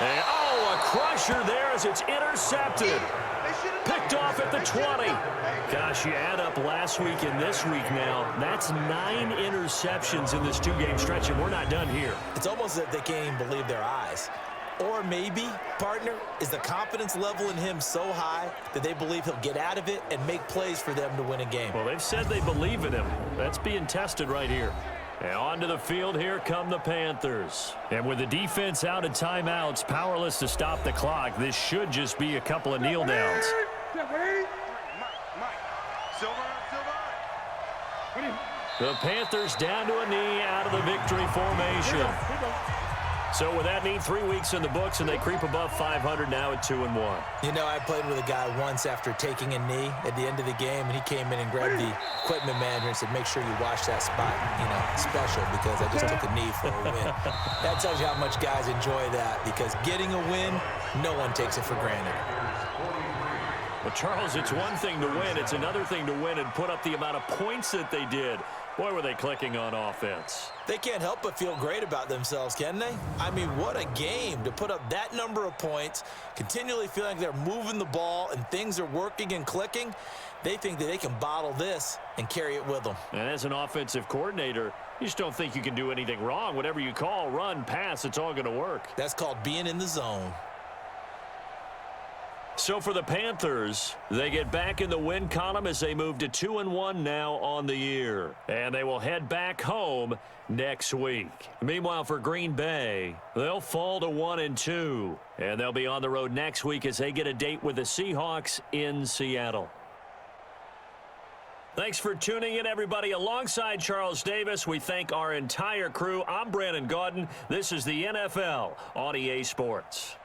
And, oh, a crusher there as it's intercepted. Picked off at the 20. Gosh, you add up last week and this week now. That's 9 interceptions in this 2-game stretch, and we're not done here. It's almost as if they can't even believe their eyes. Or maybe, partner, is the confidence level in him so high that they believe he'll get out of it and make plays for them to win a game. Well, they've said they believe in him. That's being tested right here. And onto the field, here come the Panthers. And with the defense out of timeouts, powerless to stop the clock, this should just be a couple of kneel downs. The Panthers down to a knee out of the victory formation. So with that, need 3 weeks in the books, and they creep above 500 now at 2-1. You know, I played with a guy once after taking a knee at the end of the game, and he came in and grabbed the equipment manager and said, make sure you watch that spot, you know, special, because I just took a knee for a win. That tells you how much guys enjoy that, because getting a win, no one takes it for granted. Well, Charles, it's one thing to win. It's another thing to win and put up the amount of points that they did. Boy, were they clicking on offense. They can't help but feel great about themselves, can they? I mean, what a game to put up that number of points, continually feeling like they're moving the ball and things are working and clicking. They think that they can bottle this and carry it with them. And as an offensive coordinator, you just don't think you can do anything wrong. Whatever you call, run, pass, it's all going to work. That's called being in the zone. So for the Panthers, they get back in the win column as they move to 2-1 now on the year. And they will head back home next week. Meanwhile, for Green Bay, they'll fall to 1-2. And they'll be on the road next week as they get a date with the Seahawks in Seattle. Thanks for tuning in, everybody. Alongside Charles Davis, we thank our entire crew. I'm Brandon Gaudin. This is the NFL on EA Sports.